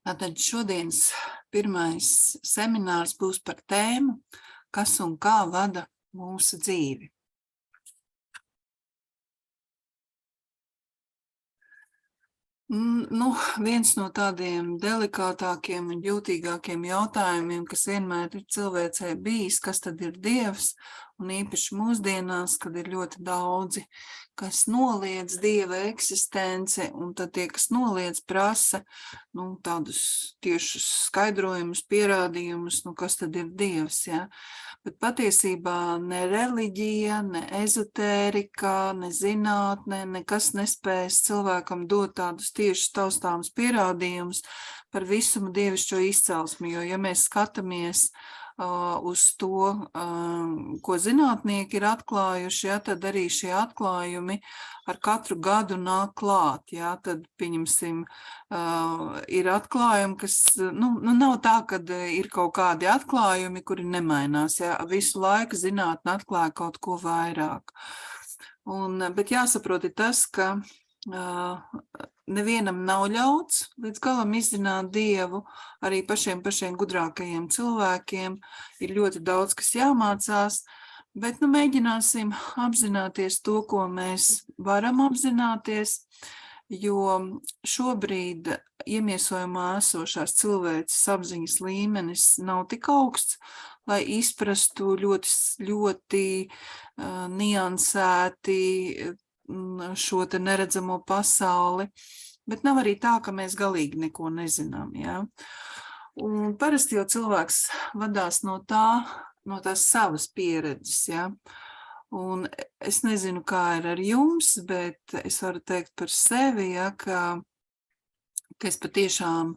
Tātad šodienas pirmais seminārs būs par tēmu, kas un kā vada mūsu dzīvi. Viens no tādiem delikātākiem un jūtīgākiem jautājumiem, kas vienmēr ir cilvēcei bijis, kas tad ir Dievs, un īpaši mūsdienās, kad ir ļoti daudzi, kas noliedz Dieva eksistenci, un tad tie, kas noliedz, prasa tādus tiešus skaidrojumus, pierādījumus, kas tad ir Dievs, ja? Bet patiesībā ne reliģija, ne ezotērika, ne zinātne, nekas nespējas cilvēkam dot tādus tiešus taustāmus pierādījumus par visumu dievišķo izcelsmi, jo ja mēs skatāmies uz to, ko zinātnieki ir atklājuši, ja, tad arī šie atklājumi ar katru gadu nāk klāt. Ja, tad, pieņemsim, ir atklājumi, kas, nav tā, ka ir kaut kādi atklājumi, kuri nemainās. Ja, visu laiku zinātne atklāja kaut ko vairāk. Bet jāsaprot ir tas, ka nevienam nav ļauts līdz galam izzināt Dievu, arī pašiem gudrākajiem cilvēkiem ir ļoti daudz, kas jāmācās, bet mēģināsim apzināties to, ko mēs varam apzināties, jo šobrīd iemiesojumā esošās cilvēces apziņas līmenis nav tik augsts, lai izprastu ļoti niansēti šo te neredzamo pasauli, bet nav arī tā, ka mēs galīgi neko nezinām, ja? Un parasti jau cilvēks vadās no tās savas pieredzes, ja? Un es nezinu, kā ir ar jums, bet es varu teikt par sevi, ja, ka es patiešām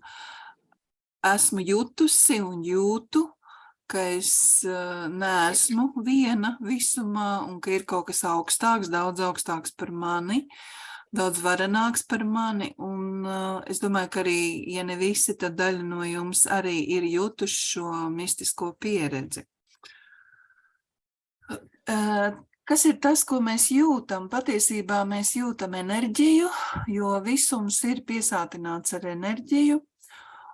esmu jutusi un jūtu, ka es neesmu viena visumā un ka ir kaut kas augstāks, daudz augstāks par mani, daudz varenāks par mani, un es domāju, ka arī, ja ne visi, tad daļa no jums arī ir jutuši šo mistisko pieredzi. Kas ir tas, ko mēs jūtam? Patiesībā mēs jūtam enerģiju, jo visums ir piesātināts ar enerģiju.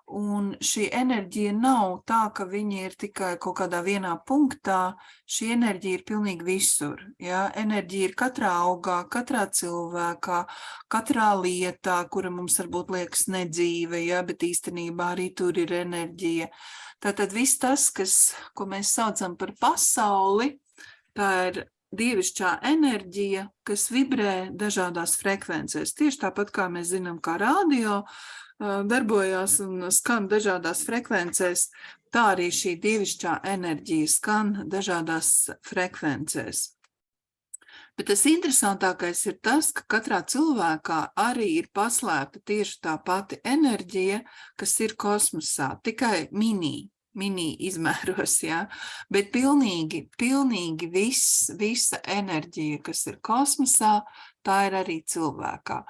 Un šī enerģija nav tā, ka viņi ir tikai kaut kādā vienā punktā, šī enerģija ir pilnīgi visur. Ja? Enerģija ir katrā augā, katrā cilvēkā, katrā lietā, kura mums varbūt liekas nedzīve, ja? Bet īstenībā arī tur ir enerģija. Tātad viss tas, ko mēs saucam par pasauli, tā ir dievišķā enerģija, kas vibrē dažādās frekvencēs. Tieši tāpat, kā mēs zinām, kā radio darbojās un skan dažādās frekvencēs, tā arī šī dievišķā enerģija skan dažādās frekvencēs. Bet tas interesantākais ir tas, ka katrā cilvēkā arī ir paslēpta tieši tā pati enerģija, kas ir kosmosā, tikai mini izmēros, ja? Bet pilnīgi visa enerģija, kas ir kosmosā, tā ir arī cilvēkā.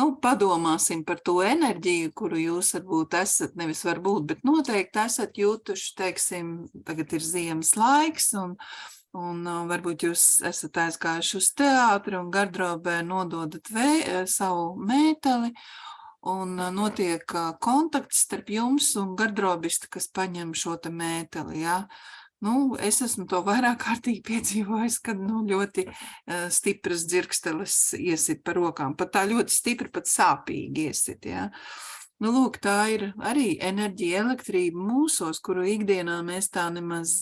Padomāsim par to enerģiju, kuru jūs varbūt esat, nevis varbūt, bet noteikti esat jūtuši, teiksim, tagad ir ziemas laiks, un varbūt jūs esat aizgājuši uz teātri un gardrobē nododat savu mēteli, un notiek kontakts starp jums un gardrobistu, kas paņem šo te mēteli, ja? Es esmu to vairāk kārtīgi piedzīvojis, kad ļoti stipras dzirksteles iesit pa rokām, pat tā ļoti stipri, pat sāpīgi iesit, ja. Lūk, tā ir arī enerģija, elektrība mūsos, kuru ikdienā mēs tā nemaz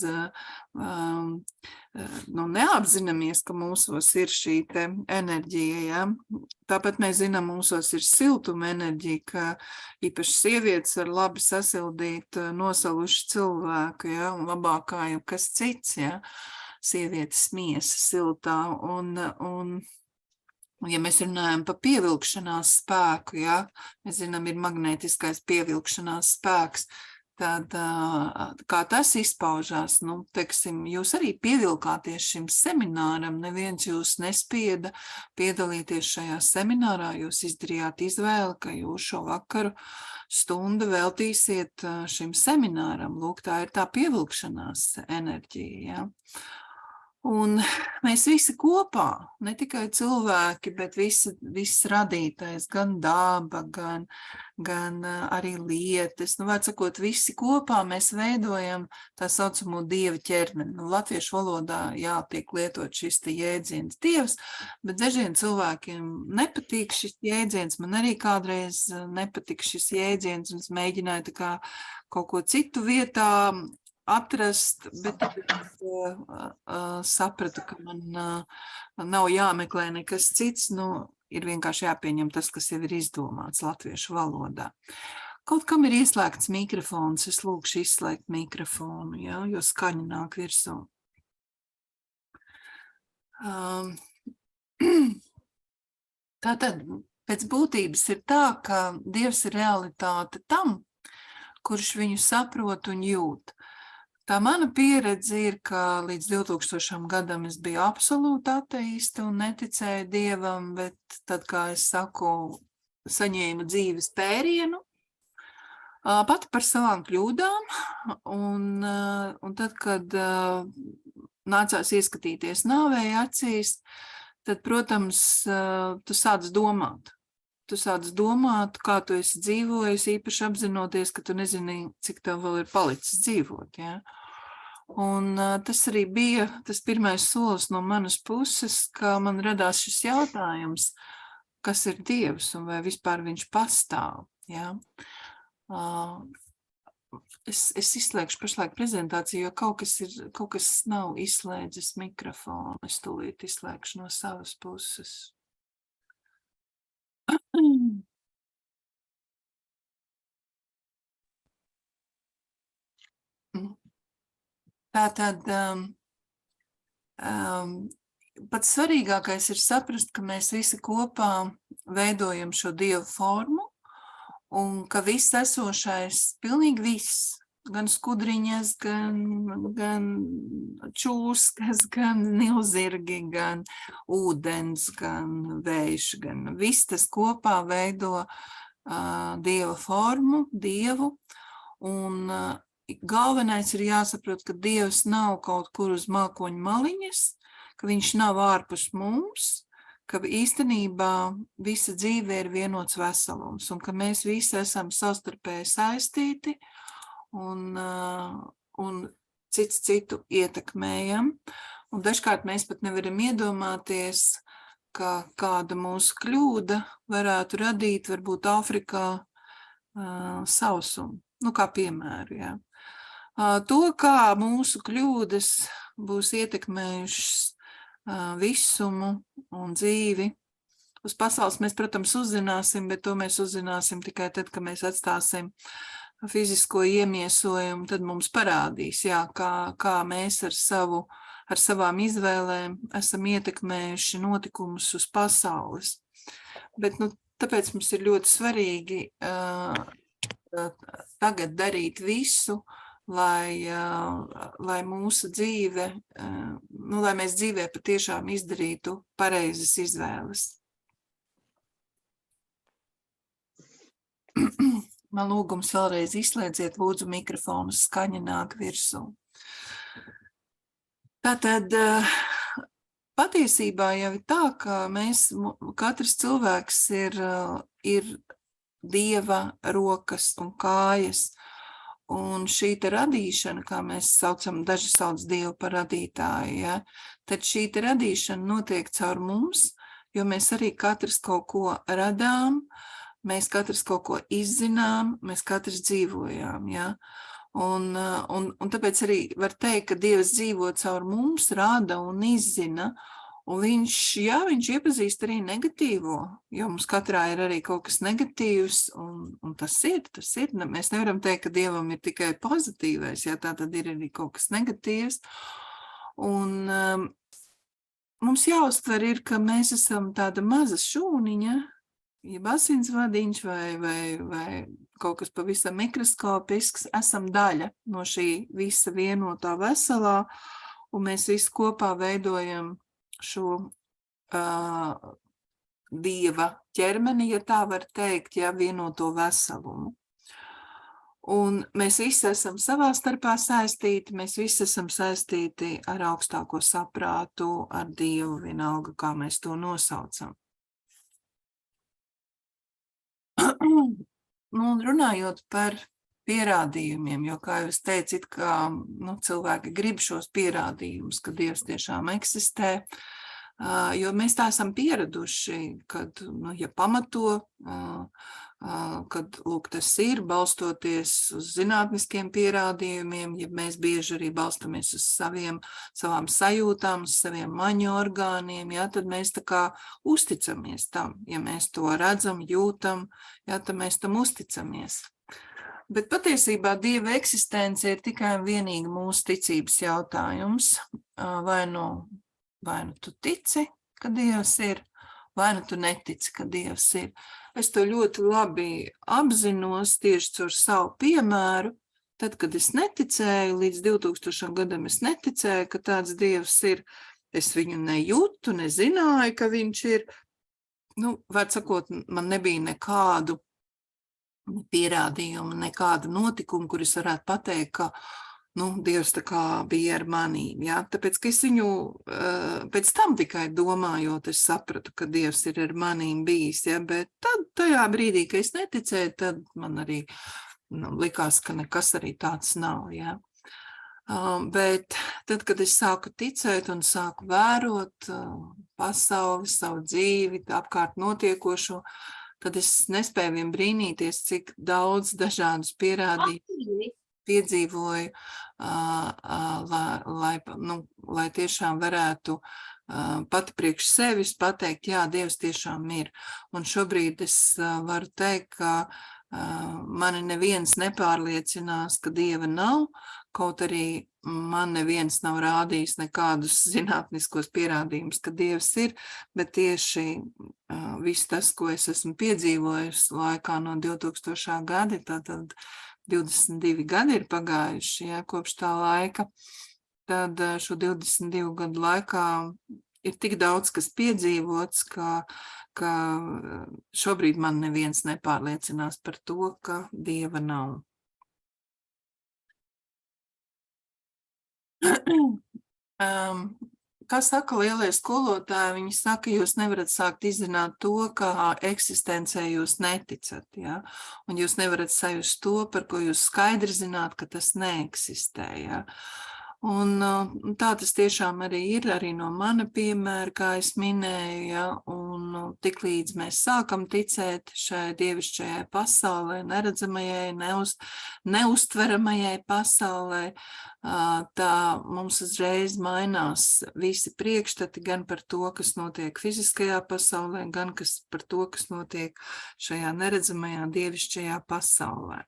neapzināmies, ka mūsos ir šī te enerģija, ja. Tāpat mēs zinām, mūsos ir siltuma enerģija, ka īpaši sievietes var labi sasildīt nosaluši cilvēku, ja, un labāk kā jau kas cits, ja, sievietes miesa siltā, un ja mēs runājam par pievilkšanās spēku, ja, mēs zinām, ir magnētiskais pievilkšanās spēks, tad kā tas izpaužās, teiksim, jūs arī pievilkāties šim semināram, neviens jūs nespieda piedalīties šajā seminārā, jūs izdarījāt izvēli, ka jūs šo vakaru stundu veltīsiet šim semināram, lūk, tā ir tā pievilkšanās enerģija, ja. Un mēs visi kopā, ne tikai cilvēki, bet viss radītais, gan daba, gan arī lietas, vārds sakot, visi kopā mēs veidojam tā saucamo dieva ķermeni. Latviešu valodā, jā, tiek lietot šis te jēdziens dievs, bet dažiem cilvēkiem nepatīk šis jēdziens, man arī kādreiz nepatika šis jēdziens, un es mēģināju tā kā kaut ko citu vietā atrast, bet sapratu, ka man nav jāmeklē nekas cits, ir vienkārši jāpieņem tas, kas jau ir izdomāts latviešu valodā. Kaut kam ir ieslēgts mikrofons, es lūkšu izslēgt mikrofonu, ja, jo skaņa nāk virsū. Tātad pēc būtības ir tā, ka Dievs ir realitāte tam, kurš viņu saprot un jūt. Tā mana pieredze ir, ka līdz 2000. gadam es biju absolūti ateista un neticēju Dievam, bet tad, kā es saku, saņēmu dzīves pērienu, pati par savām kļūdām, un tad, kad nācās ieskatīties nāvēji acīs, tad, protams, tu sāc domāt. Tu sāc domāt, kā tu esi dzīvojis, īpaši apzinoties, ka tu nezini, cik tev vēl ir palicis dzīvot, ja? Un tas arī bija tas pirmais solis no manas puses, ka man radās šis jautājums, kas ir Dievs un vai vispār viņš pastāv, ja? Es izslēgšu pašlaik prezentāciju, jo kaut kas nav izslēdzis mikrofonu. Es tūlīt izslēgšu no savas puses. Tātad pats svarīgākais ir saprast, ka mēs visi kopā veidojam šo dievu formu un ka viss esošais, pilnīgi viss, gan skudriņas, gan čūskas, gan nilzirgi, gan ūdens, gan vējš, gan viss tas kopā veido dieva formu, dievu, un galvenais ir jāsaprot, ka Dievs nav kaut kur uz mākoņu maliņas, ka viņš nav ārpus mums, ka īstenībā visa dzīve ir vienots veselums un ka mēs visi esam savstarpēji saistīti un cits citu ietekmējam. Un dažkārt mēs pat nevaram iedomāties, ka kāda mūsu kļūda varētu radīt varbūt Āfrikā sausumu, kā piemēru, jā. To, kā mūsu kļūdas būs ietekmējušas visumu un dzīvi uz pasaules, mēs, protams, uzzināsim, bet to mēs uzzināsim tikai tad, kad mēs atstāsim fizisko iemiesojumu, tad mums parādīs, jā, kā mēs ar savām izvēlēm esam ietekmējuši notikumus uz pasaules. Bet, tāpēc mums ir ļoti svarīgi tagad darīt visu, lai mūsu dzīve, lai mēs dzīvē patiešām izdarītu pareizas izvēles. Man lūgums vēlreiz izslēdziet, lūdzu, mikrofonu, skaņa nāk virsū. Tātad patiesībā jau ir tā, ka katrs cilvēks ir Dieva rokas un kājas. Un šī te radīšana, kā mēs saucam, daži sauc Dievu par radītāju, ja, tad šī te radīšana notiek caur mums, jo mēs arī katrs kaut ko radām, mēs katrs kaut ko izzinām, mēs katrs dzīvojām, ja. Un tāpēc arī var teikt, ka Dievs dzīvo caur mums, rada un izzina, un viņš iepazīst arī negatīvo, jo mums katrā ir arī kaut kas negatīvs, un tas ir. Mēs nevaram teikt, ka Dievam ir tikai pozitīvais, ja tā tad ir arī kaut kas negatīvs. Un mums jāuztver ir, ka mēs esam tāda maza šūniņa, jeb asinsvadiņš vai kaut kas pavisam mikroskopisks, esam daļa no šī visa vienotā veselā, un mēs visi kopā veidojam šo Dieva ķermeni, ja tā var teikt, ja vienoto veselumu. Un mēs visi esam savā starpā saistīti, mēs visi esam saistīti ar augstāko saprātu, ar Dievu, vienalga, kā mēs to nosaucam. Un runājot par pierādījumiem, jo, kā jau es teicu, it kā cilvēki grib šos pierādījumus, ka Dievs tiešām eksistē, jo mēs tā esam pieraduši, kad, ja pamato, kad, lūk, tas ir balstoties uz zinātniskiem pierādījumiem, ja mēs bieži arī balstamies uz savām sajūtām, uz saviem maņu orgāniem, ja, tad mēs tā kā uzticamies tam, ja mēs to redzam, jūtam, ja, tad mēs tam uzticamies. Bet patiesībā Dieva eksistence ir tikai un vienīgi mūsu ticības jautājums. Vai nu tu tici, ka Dievs ir, vai nu tu netici, ka Dievs ir. Es to ļoti labi apzinos tieši caur savu piemēru. Tad, kad es neticēju, līdz 2000 gadam es neticēju, ka tāds Dievs ir. Es viņu nejūtu, nezināju, ka viņš ir. Var sakot, man nebija nekādu pierādījumu, nekādu notikumu, kur es varētu pateikt, ka Dievs tā kā bija ar manīm. Ja? Tāpēc, ka es viņu pēc tam tikai domājot, es sapratu, ka Dievs ir ar manīm bijis. Ja? Bet tad, tajā brīdī, kad es neticēju, tad man arī likās, ka nekas arī tāds nav. Ja? Bet tad, kad es sāku ticēt un sāku vērot pasauli, savu dzīvi, apkārt notiekošo, tad es nespēju vien brīnīties, cik daudz dažādus pierādījumus piedzīvoju, lai tiešām varētu pati priekš sevis pateikt, jā, Dievs tiešām ir. Un šobrīd es varu teikt, ka mani neviens nepārliecinās, ka Dieva nav, kaut arī man neviens nav rādījis nekādus zinātniskos pierādījumus, ka Dievs ir, bet tieši viss tas, ko es esmu piedzīvojis laikā no 2000. gadi, tātad 22 gadi ir pagājuši, ja, kopš tā laika, tad šo 22 gadu laikā ir tik daudz, kas piedzīvots, ka šobrīd man neviens nepārliecinās par to, ka Dieva nav. Kā saka lielie skolotāji, viņi saka, jūs nevarat sākt izzināt to, kā eksistencē jūs neticat, ja? Un jūs nevarat sajust to, par ko jūs skaidri zināt, ka tas neeksistē. Ja? Un tā tas tiešām arī ir, arī no mana piemēra, kā es minēju, ja? Un tiklīdz mēs sākam ticēt šai dievišķajai pasaulē, neredzamajai, neustveramajai pasaulē, tā mums uzreiz mainās visi priekšstati gan par to, kas notiek fiziskajā pasaulē, gan par to, kas notiek šajā neredzamajā dievišķajā pasaulē.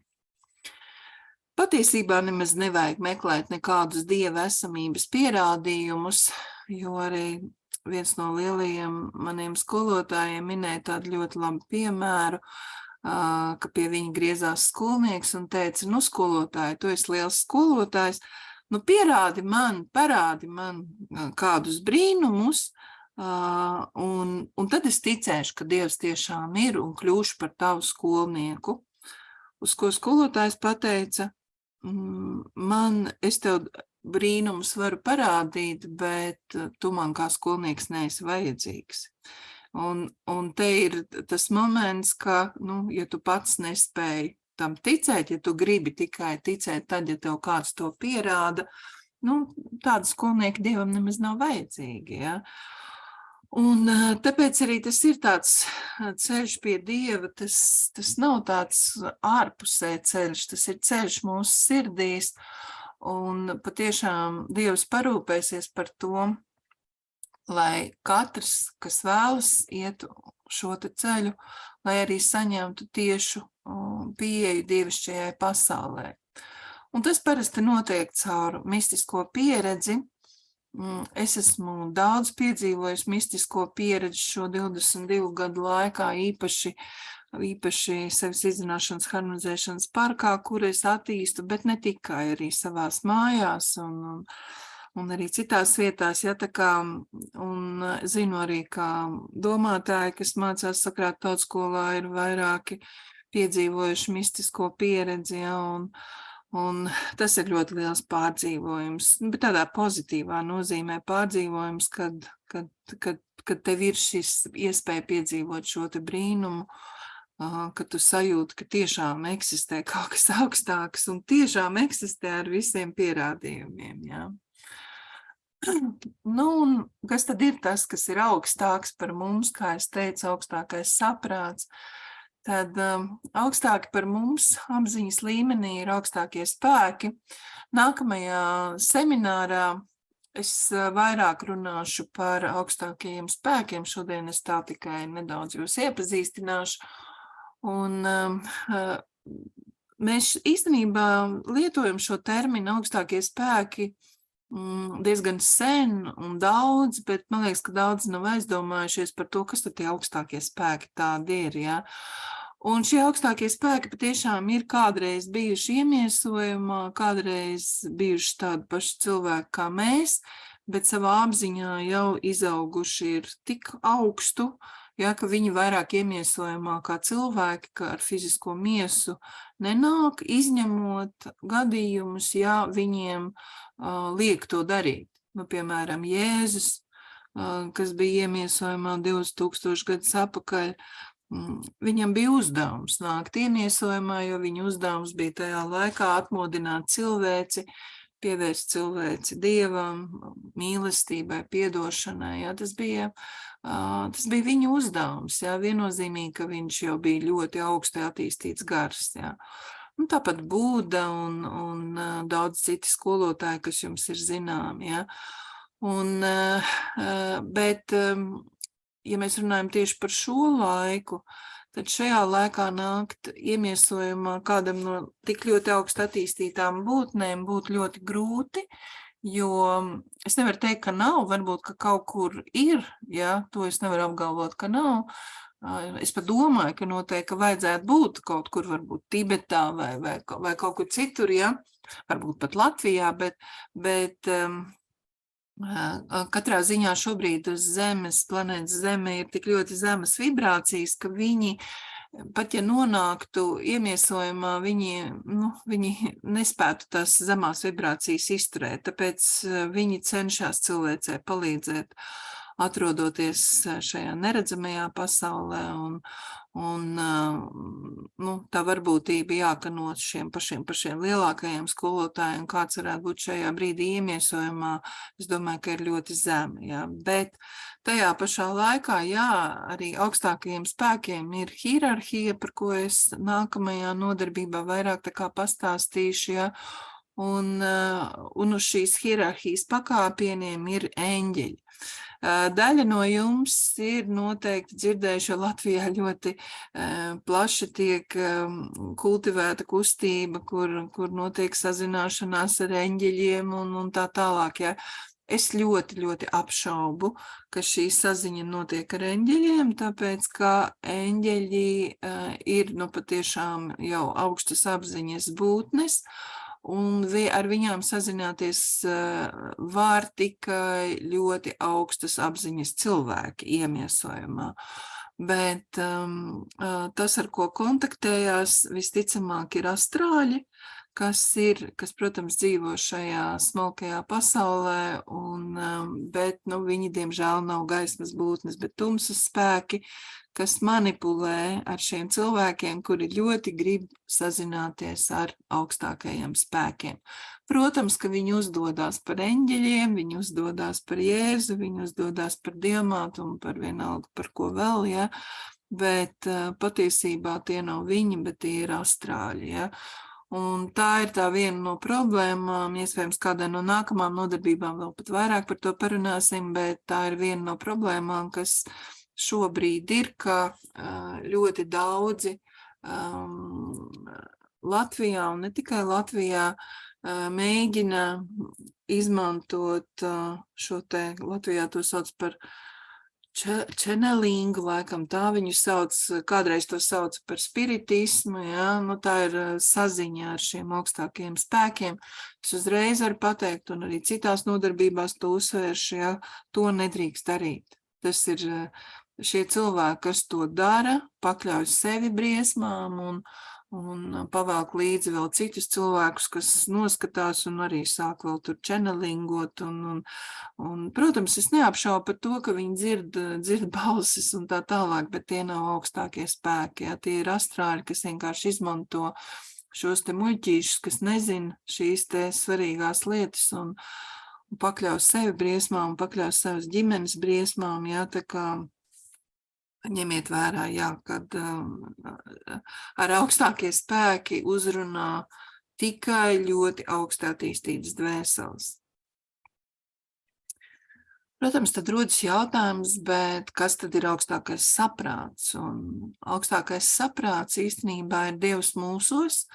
Patiesībā nemaz nevajag meklēt nekādus Dieva esamības pierādījumus, jo arī viens no lielajiem maniem skolotājiem minēja tādu ļoti labu piemēru, ka pie viņa griezās skolnieks un teica, skolotāji, tu esi liels skolotājs, parādi man kādus brīnumus, un tad es ticēšu, ka Dievs tiešām ir un kļūšu par tavu skolnieku. Uz ko skolotājs pateica, es tev brīnumus varu parādīt, bet tu man kā skolnieks neesi vajadzīgs. Un te ir tas moments, ka, ja tu pats nespēji tam ticēt, ja tu gribi tikai ticēt tad, ja tev kāds to pierāda, tādi skolnieki Dievam nemaz nav vajadzīgi, ja. Un tāpēc arī tas ir tāds ceļš pie Dieva, tas nav tāds ārpusē ceļš, tas ir ceļš mūsu sirdīs, un patiešām Dievs parūpēsies par to, lai katrs, kas vēlas iet šo te ceļu, lai arī saņemtu tiešu pieeju dievišķajai pasaulē. Un tas parasti notiek caur mistisko pieredzi. Es esmu daudz piedzīvojis mistisko pieredzi šo 22 gadu laikā, īpaši sevis izzināšanas harmonizēšanas parkā, kur es attīstu, bet ne tikai, arī savās mājās un arī citās vietās, ja, tā kā, un zinu arī, ka domātāji, kas mācās sakrāt tautskolā, ir vairāki piedzīvojuši mistisko pieredzi, ja, un tas ir ļoti liels pārdzīvojums, bet tādā pozitīvā nozīmē pārdzīvojums, kad tev ir šis iespēja piedzīvot šo te brīnumu, ka tu sajūti, ka tiešām eksistē kaut kas augstāks un tiešām eksistē ar visiem pierādījumiem, jā. Nu, un kas tad ir tas, kas ir augstāks par mums, kā es teicu, augstākais saprāts? Tad augstāki par mums apziņas līmenī ir augstākie spēki. Nākamajā seminārā es vairāk runāšu par augstākajiem spēkiem. Šodien es tā tikai nedaudz jūs iepazīstināšu. Un mēs īstenībā lietojam šo terminu augstākie spēki diezgan sen un daudz, bet man liekas, ka daudz nav aizdomājušies par to, kas tad tie augstākie spēki tādi ir, ja. Un šie augstākie spēki patiešām ir kādreiz bijuši iemiesojumā, kādreiz bijuši tādi paši cilvēki kā mēs, bet savā apziņā jau izauguši ir tik augstu, ja, ka viņi vairāk iemiesojumā kā cilvēki, ka ar fizisko miesu nenāk, izņemot gadījumus, ja viņiem liek to darīt. Nu, piemēram, Jēzus, kas bija iemiesojumā 2000 gadus atpakaļ, viņam bija uzdevums nākt iemiesojumā, jo viņa uzdevums bija tajā laikā atmodināt cilvēci, pievērst cilvēci Dievam, mīlestībai, piedošanai. Jā, tas bija viņa uzdevums. Jā, viennozīmīgi, ka viņš jau bija ļoti augsti attīstīts gars. Jā. Un tāpat Buda un daudz citi skolotāji, kas jums ir zināmi. Jā. Bet, ja mēs runājam tieši par šo laiku, tad šajā laikā nākt iemiesojumā kādam no tik ļoti augstu attīstītām būtnēm būtu ļoti grūti, jo es nevaru teikt, ka nav, varbūt, ka kaut kur ir, ja, to es nevaru apgalvot, ka nav. Es pat domāju, ka noteikti vajadzētu būt kaut kur, varbūt Tibetā vai kaut kur citur, ja, varbūt pat Latvijā, bet katrā ziņā šobrīd uz Zemes, planētas Zeme ir tik ļoti zemas vibrācijas, ka viņi, pat ja nonāktu iemiesojumā, viņi nespētu tās zemās vibrācijas izturēt, tāpēc viņi cenšas cilvēcei palīdzēt, atrodoties šajā neredzamajā pasaulē, un tā varbūtība jākanot šiem pašiem lielākajiem skolotājiem, kāds varētu būt šajā brīdī iemiesojumā, es domāju, ka ir ļoti zemi, jā. Bet tajā pašā laikā, jā, arī augstākajiem spēkiem ir hierarhija, par ko es nākamajā nodarbībā vairāk tā kā pastāstīšu, jā, un uz šīs hierarhijas pakāpieniem ir eņģeļi. Daļa no jums ir noteikti dzirdējuši, jo Latvijā ļoti plaši tiek kultivēta kustība, kur notiek sazināšanās ar eņģeļiem un tā tālāk. Ja. Es ļoti, ļoti apšaubu, ka šī saziņa notiek ar eņģeļiem, tāpēc, ka eņģeļi ir patiešām jau augstas apziņas būtnes, un ar viņām sazināties var tikai ļoti augstas apziņas cilvēki iemiesojumā. Bet tas, ar ko kontaktējās, visticamāk ir astrāļi, kas, protams, dzīvo šajā smalkajā pasaulē, bet viņi, diemžēl, nav gaismas būtnes, bet tumsas spēki, kas manipulē ar šiem cilvēkiem, kuri ļoti grib sazināties ar augstākajiem spēkiem. Protams, ka viņi uzdodās par eņģeļiem, viņi uzdodās par Jēzu, viņi uzdodās par diamātu un par vienalga par ko vēl, ja? Bet patiesībā tie nav viņi, bet tie ir astrāļi. Ja? Un tā ir tā viena no problēmām, iespējams, kādā no nākamām nodarbībām vēl pat vairāk par to parunāsim, bet tā ir viena no problēmām, kas šobrīd ir, ka ļoti daudzi Latvijā un ne tikai Latvijā mēģina izmantot šo te, Latvijā to sauc par channelingu, laikam tā viņu sauc, kādreiz to sauc par spiritismu, ja? Tā ir saziņa ar šiem augstākajiem spēkiem. Es uzreiz varu pateikt, un arī citās nodarbībās to uzsvēršu, ja? To nedrīkst darīt. Tas ir šie cilvēki, kas to dara, pakļauj sevi briesmām un pavelk līdzi vēl citus cilvēkus, kas noskatās un arī sāk vēl tur čenelingot. Un, protams, es neapšaubu par to, ka viņi dzird balsis un tā tālāk, bet tie nav augstākie spēki. Ja? Tie ir astrāļi, kas vienkārši izmanto šos te muļķīšus, kas nezina šīs te svarīgās lietas un pakļauj sevi briesmām, pakļauj savas ģimenes briesmām. Ja? Tā kā ņemiet vērā, jā, kad ar augstākie spēki uzrunā tikai ļoti augsti attīstītas dvēseles. Protams, tad rodas jautājums, bet kas tad ir augstākais saprāts? Un augstākais saprāts īstenībā ir Dievs mūsos,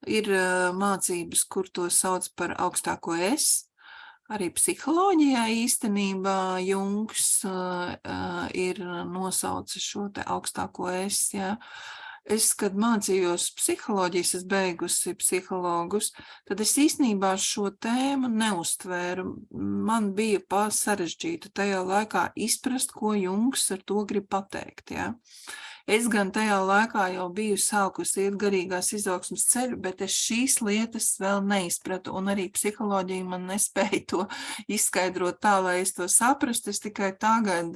ir mācības, kur to sauc par augstāko es. Arī psiholoģijā īstenībā Jungs ir nosaucis šo te augstāko es, ja. Es, kad mācījos psiholoģijas, es beigusi psihologus, tad es īstenībā šo tēmu neuztvēru. Man bija sarežģīta tajā laikā izprast, ko Jungs ar to grib pateikt, ja. Es gan tajā laikā jau biju sākusi iet garīgās izaugsmes ceļu, bet es šīs lietas vēl neizpratu, un arī psiholoģija man nespēja to izskaidrot tā, lai es to saprastu. Es tikai tagad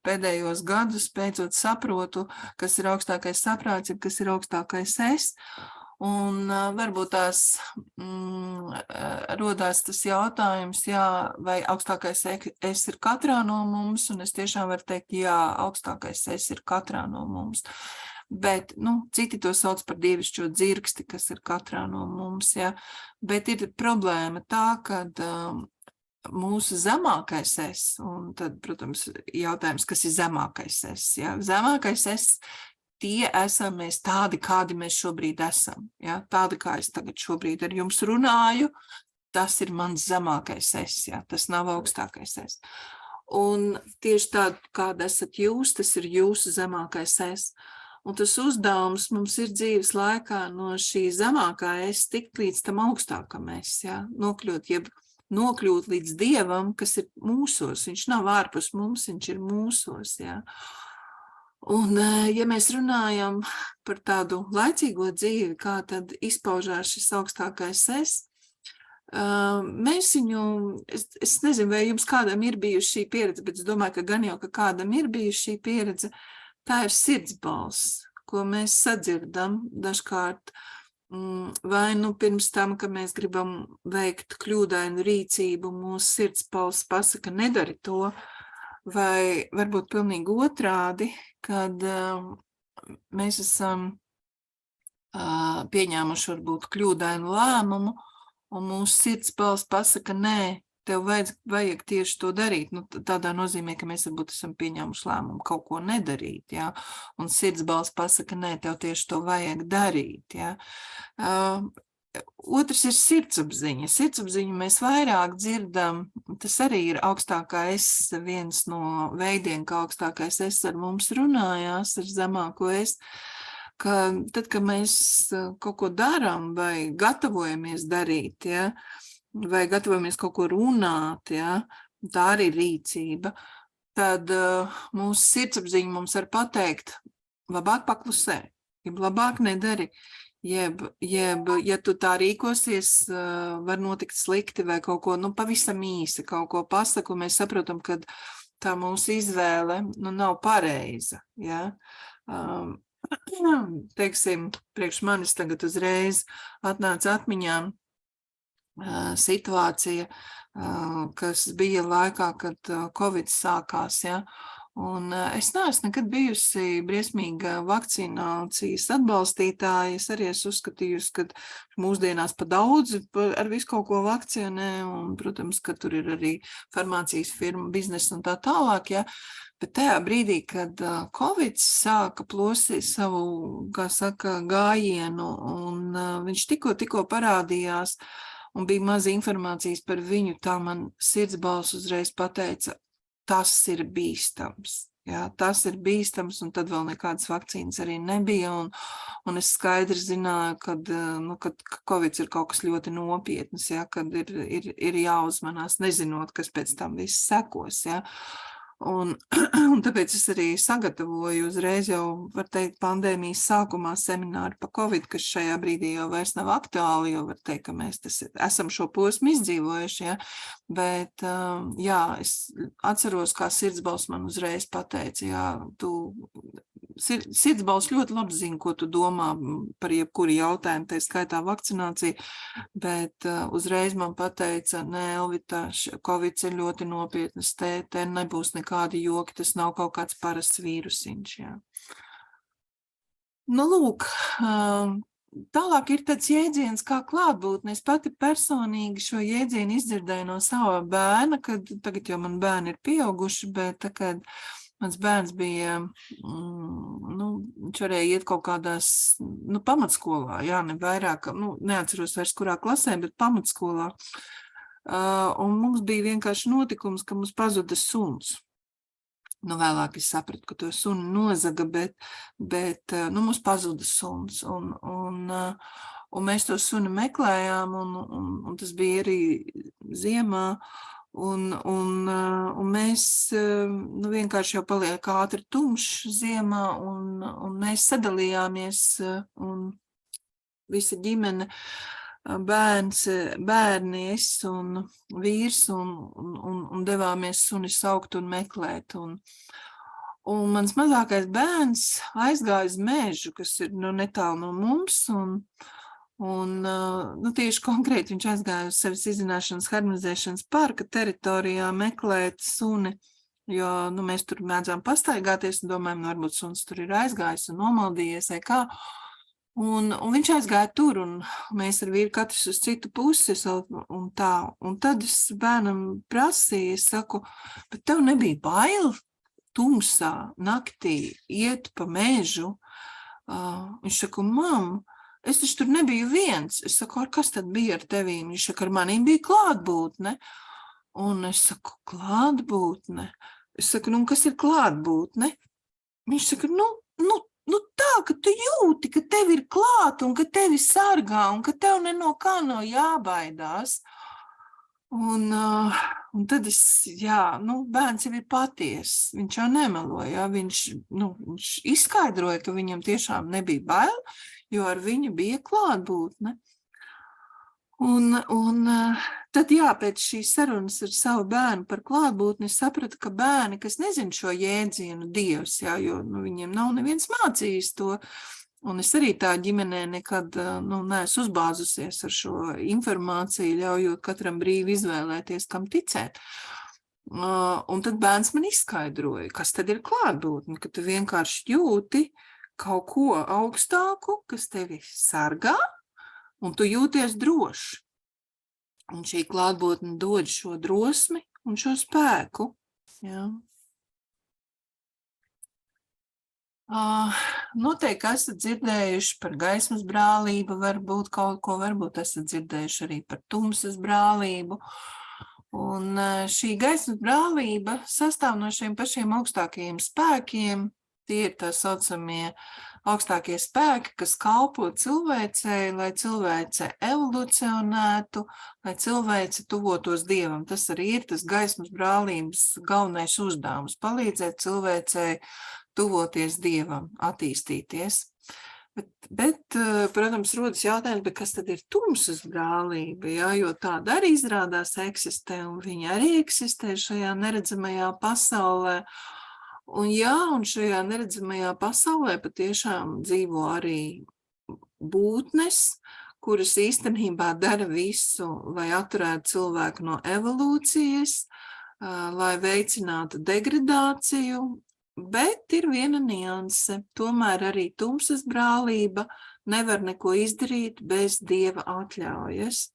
pēdējos gadus beidzot saprotu, kas ir augstākais saprāts, kas ir augstākais es. Un varbūt rodās tas jautājums, jā, vai augstākais es ir katrā no mums, un es tiešām varu teikt, jā, augstākais es ir katrā no mums. Bet, citi to sauc par dievišķo dzirksti, kas ir katrā no mums, jā. Bet ir problēma tā, kad mūsu zemākais es, un tad, protams, jautājums, kas ir zemākais es, jā. Zemākais es, tie esam mēs tādi, kādi mēs šobrīd esam. Ja? Tādi, kā es tagad šobrīd ar jums runāju, tas ir mans zemākais es, ja? Tas nav augstākais es. Un tieši tādi, kāda esat jūs, tas ir jūsu zemākais es. Un tas uzdevums mums ir dzīves laikā no šī zemākā es tikt līdz tam augstākam es, ja? Nokļūt līdz Dievam, kas ir mūsos. Viņš nav ārpus mums, viņš ir mūsos, ja? Un, ja mēs runājam par tādu laicīgo dzīvi, kā tad izpaužās šis augstākais es, mēs viņu, es nezinu, vai jums kādam ir bijusi šī pieredze, bet es domāju, ka gan jau, ka kādam ir bijusi šī pieredze, tā ir sirdsbalss, ko mēs sadzirdam dažkārt, vai pirms tam, ka mēs gribam veikt kļūdainu rīcību, mūsu sirdsbalss pasaka, nedari to, vai varbūt pilnīgi otrādi, kad mēs esam pieņēmuši varbūt kļūdainu lēmumu, un mūsu sirdsbalss pasaka, nē, tev vajag tieši to darīt. Tādā nozīmē, ka mēs varbūt esam pieņēmuši lēmumu kaut ko nedarīt, ja? Un sirdsbalss pasaka, nē, tev tieši to vajag darīt. Ja? Otrs ir sirdsapziņa. Sirdsapziņu mēs vairāk dzirdam, tas arī ir augstākā es, viens no veidiem, kā augstākais es ar mums runājās, ar zemāko es, ka tad, kad mēs kaut ko darām vai gatavojamies darīt, ja, vai gatavojamies kaut ko runāt, ja, tā arī ir rīcība, tad mūsu sirdsapziņa mums var pateikt, labāk paklusē, labāk nedari. Jeb, ja tu tā rīkosies, var notikt slikti vai kaut ko, pavisam īsi kaut ko pasaku, mēs saprotam, ka tā mūsu izvēle, nav pareiza, ja. Teiksim, priekš manis tagad uzreiz atnāca atmiņā situācija, kas bija laikā, kad Covid sākās, ja. Un es neesmu nekad bijusi briesmīga vakcinācijas atbalstītāja. Es arī esmu uzskatījusi, ka mūsdienās pa daudz ar visu kaut ko vakcinē, un, protams, ka tur ir arī farmācijas firma, biznesa un tā tālāk, ja. Bet tajā brīdī, kad Covid sāka plosīt savu, kā saka, gājienu, un viņš tikko parādījās, un bija maz informācijas par viņu, tā man sirdsbalss uzreiz pateica, tas ir bīstams. Jā, tas ir bīstams, un tad vēl nekādas vakcīnas arī nebija, un es skaidri zināju, kad Covid ir kaut kas ļoti nopietnas, jā, kad ir jāuzmanās, nezinot, kas pēc tam viss sekos. Jā. Un, un tāpēc es arī sagatavoju uzreiz jau, var teikt, pandēmijas sākumā semināru pa Covid, kas šajā brīdī jau vairs nav aktuāli, jo var teikt, ka mēs esam šo posmu izdzīvojuši, ja? Bet, jā, es atceros, kā sirdsbalss man uzreiz pateica, jā, sirdsbalss ļoti labi zina, ko tu domā par jebkuru jautājumu, tā skaitā vakcinācija, bet uzreiz man pateica, nē, Elvita, Covid ir ļoti nopietnas, te nebūs nekādi joki, tas nav kaut kāds parasts vīrusiņš, jā. Nu, lūk, tālāk ir tāds jēdziens kā klātbūtne. Es pati personīgi šo jēdzienu izdzirdēju no sava bērna, kad tagad jau man bērni ir pieauguši, bet kad mans bērns bija, viņš varēja iet kaut kādās, pamatskolā, jā, ne vairāk, neatceros vairs kurā klasē, bet pamatskolā. Un mums bija vienkārši notikums, ka mums pazuda suns. Vēlāk es sapratu, ka to suni nozaga, bet mums pazuda suns. Un mēs to suni meklējām, un tas bija arī ziemā. Un mēs vienkārši jau paliek ātri tumšs ziemā, un mēs sadalījāmies, un visa ģimene, bērni, es un vīrs, un devāmies suni saukt un meklēt. Un mans mazākais bērns aizgāja uz mežu, kas ir netālu no mums, un tieši konkrēti viņš aizgāja uz sevis izzināšanas harmonizēšanas parka teritorijā meklēt suni, jo mēs tur mēdzām pastaigāties un domājam, varbūt suns tur ir aizgājis un nomaldījies vai kā. Un viņš aizgāja tur, un mēs ar vīru katrs uz citu pusi, un tā. Un tad es bērnam prasīju, es saku, bet tev nebija bail tumsā naktī iet pa mežu? Viņš saka, mam, es taču tur nebiju viens. Es saku, kas tad bija ar tevīm? Viņš saka, ar manīm bija klātbūtne. Un es saku, klātbūtne? Es saku, kas ir klātbūtne? Viņš saka, tā, ka tu jūti, ka tev ir klāt un ka tevi sargā un ka tev no kā nav jābaidās. Un tad bērns jau ir patiess, viņš jau nemelo, jā, viņš izskaidroja, ka viņam tiešām nebija bail, jo ar viņu bija klātbūtne. Un tad, pēc šīs sarunas ar savu bērnu par klātbūtni, es sapratu, ka bērni, kas nezin šo jēdzienu Dievs, jā, jo viņiem nav neviens mācījis to, un es arī tā ģimenē nekad neesmu uzbāzusies ar šo informāciju, ļaujot katram brīvi izvēlēties, kam ticēt. Un tad bērns man izskaidroja, kas tad ir klātbūtne, ka tu vienkārši jūti kaut ko augstāku, kas tevi sargā, un tu jūties droši. Un šī klātbūtne dod šo drosmi un šo spēku. Jā. Noteikti esat dzirdējuši par gaismas brālību, varbūt kaut ko, varbūt esat dzirdējuši arī par tumsas brālību. Un šī gaismas brālība sastāv no šiem pašiem augstākajiem spēkiem. Tie ir tā saucamie augstākie spēki, kas kalpo cilvēcei, lai cilvēce evolucionētu, lai cilvēce tuvotos Dievam. Tas arī ir tas gaismas brālības galvenais uzdevums – palīdzēt cilvēcei tuvoties Dievam, attīstīties. Bet, protams, rodas jautājums, kas tad ir tumsas brālība, jā, jo tāda arī izrādās eksistē, un viņa arī eksistē šajā neredzamajā pasaulē. Un šajā neredzamajā pasaulē patiešām dzīvo arī būtnes, kuras īstenībā dara visu, lai atturētu cilvēku no evolūcijas, lai veicinātu degradāciju, bet ir viena nianse, tomēr arī tumsas brālība nevar neko izdarīt bez Dieva atļaujas.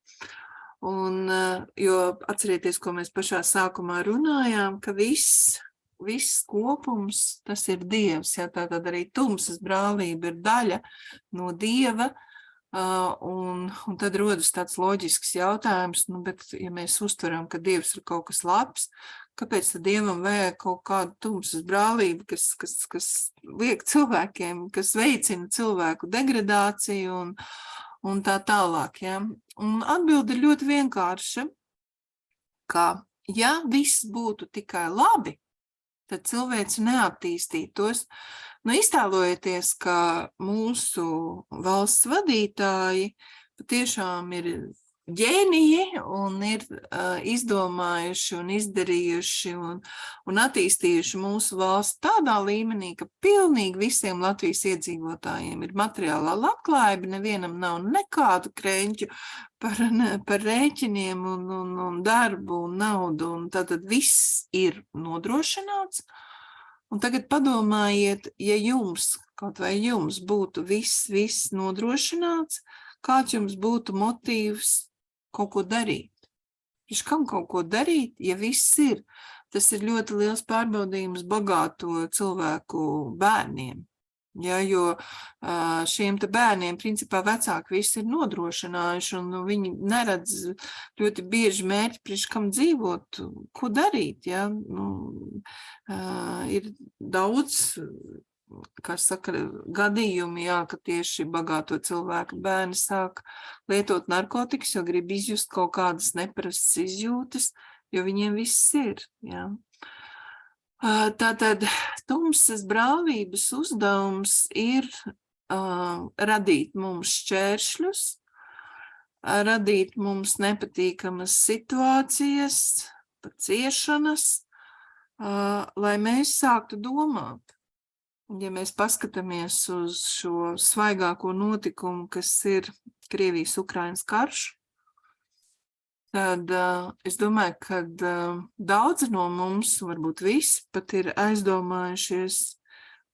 Jo atcerieties, ko mēs pašā sākumā runājām, ka viss kopums, tas ir Dievs, jā, tātad arī tumsas brālība ir daļa no Dieva, un tad rodas tāds loģisks jautājums, bet ja mēs uztveram, ka Dievs ir kaut kas labs, kāpēc tad Dievam vajag kaut kādu tumsas brālību, kas liek cilvēkiem, kas veicina cilvēku degradāciju un tā tālāk, jā? Un atbilde ir ļoti vienkārša, ka ja viss būtu tikai labi, tad cilvēks neattīstītos. Iztēlojieties, ka mūsu valsts vadītāji patiešām ir ģēniji un ir izdomājuši un izdarījuši un attīstījuši mūsu valsts tādā līmenī, ka pilnīgi visiem Latvijas iedzīvotājiem ir materiālā labklājība, nevienam nav nekādu kreņķu par rēķiniem un darbu un naudu, un tātad viss ir nodrošināts. Un tagad padomājiet, ja jums, kaut vai jums būtu viss nodrošināts, kāds jums būtu motīvs kaut ko darīt? Kam kaut ko darīt, ja viss ir? Tas ir ļoti liels pārbaudījums bagāto cilvēku bērniem. Ja, jo šiem te bērniem, principā, vecāki visi ir nodrošinājuši, un viņi neredz ļoti bieži mērķi, priekš kam dzīvot, ko darīt. Ja? Ir daudz, kā saka, gadījumi, jā, ka tieši bagāto cilvēku bērni sāk lietot narkotikas, jo grib izjust kaut kādas neparastas izjūtas, jo viņiem viss ir. Jā. Tātad tumsas brālības uzdevums ir radīt mums šķēršļus, radīt mums nepatīkamas situācijas, pat ciešanas, lai mēs sāktu domāt. Ja mēs paskatāmies uz šo svaigāko notikumu, kas ir Krievijas-Ukrainas karš, tad es domāju, ka daudzi no mums, varbūt visi, pat ir aizdomājušies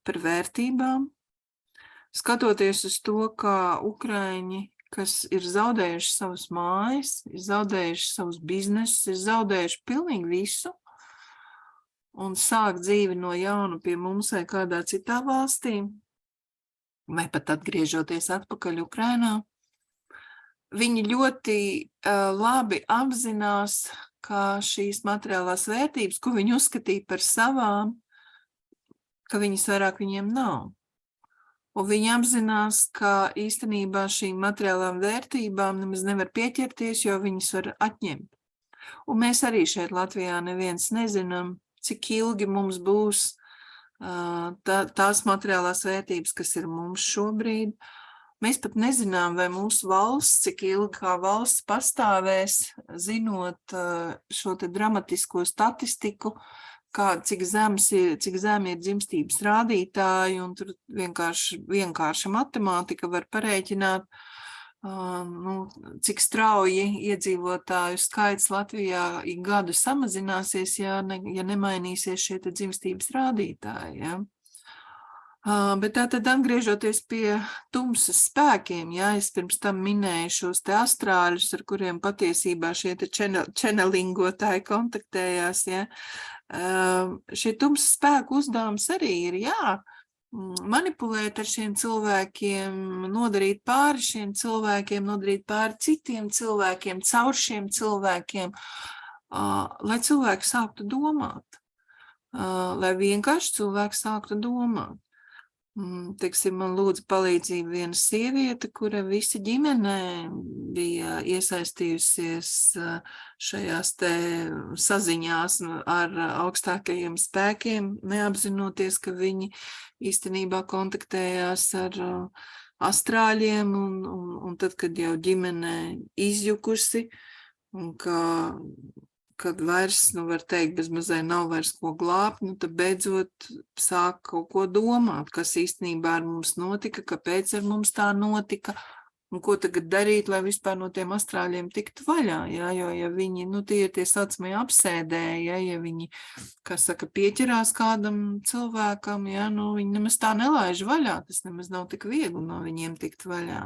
par vērtībām, skatoties uz to, kā ukraiņi, kas ir zaudējuši savas mājas, ir zaudējuši savus biznesus, ir zaudējuši pilnīgi visu, un sāk dzīvi no jauna pie mums vai kādā citā valstī, vai pat atgriežoties atpakaļ Ukrainā, viņi ļoti labi apzinās, ka šīs materiālās vērtības, ko viņi uzskatīja par savām, ka viņas vairāk viņiem nav. Un viņi apzinās, ka īstenībā šīm materiālām vērtībām nemaz nevar pieķerties, jo viņas var atņemt. Un mēs arī šeit Latvijā neviens nezinām, cik ilgi mums būs tās materiālās vērtības, kas ir mums šobrīd. Mēs pat nezinām, vai mūsu valsts, cik ilgi kā valsts pastāvēs, zinot šo te dramatisko statistiku, cik zemi ir dzimstības rādītāji, un tur vienkārši matemātika var parēķināt, cik strauji iedzīvotāju skaits Latvijā ik gadu samazināsies, ja nemainīsies šie te dzimstības rādītāji. Ja? Bet tātad atgriežoties pie tumsas spēkiem, ja, es pirms tam minēju šos te astrāļus, ar kuriem patiesībā šie te čenelingotāji kontaktējās, ja? Šie tumsas spēku uzdevums arī ir, jā, manipulēt ar šiem cilvēkiem, nodarīt pāri šiem cilvēkiem, nodarīt pāri citiem cilvēkiem, caur šiem cilvēkiem, lai cilvēki sāktu domāt, lai vienkārši cilvēki sāktu domāt. Teiksim, man lūdza palīdzību viena sieviete, kura visa ģimenē bija iesaistījusies šajās te saziņās ar augstākajiem spēkiem, neapzinoties, ka viņi īstenībā kontaktējās ar astrāļiem, un tad, kad jau ģimenē izjukusi, un kad vairs, var teikt, bezmazai nav vairs ko glābt, tad beidzot sāk kaut ko domāt, kas īstenībā ar mums notika, kāpēc ar mums tā notika, un ko tagad darīt, lai vispār no tiem astrāļiem tiktu vaļā, ja, jo ja viņi, tie ir tie saucamie apsēdēji, ja viņi, kā saka, pieķerās kādam cilvēkam, ja, viņi nemaz tā nelaiž vaļā, tas nemaz nav tik viegli no viņiem tikt vaļā.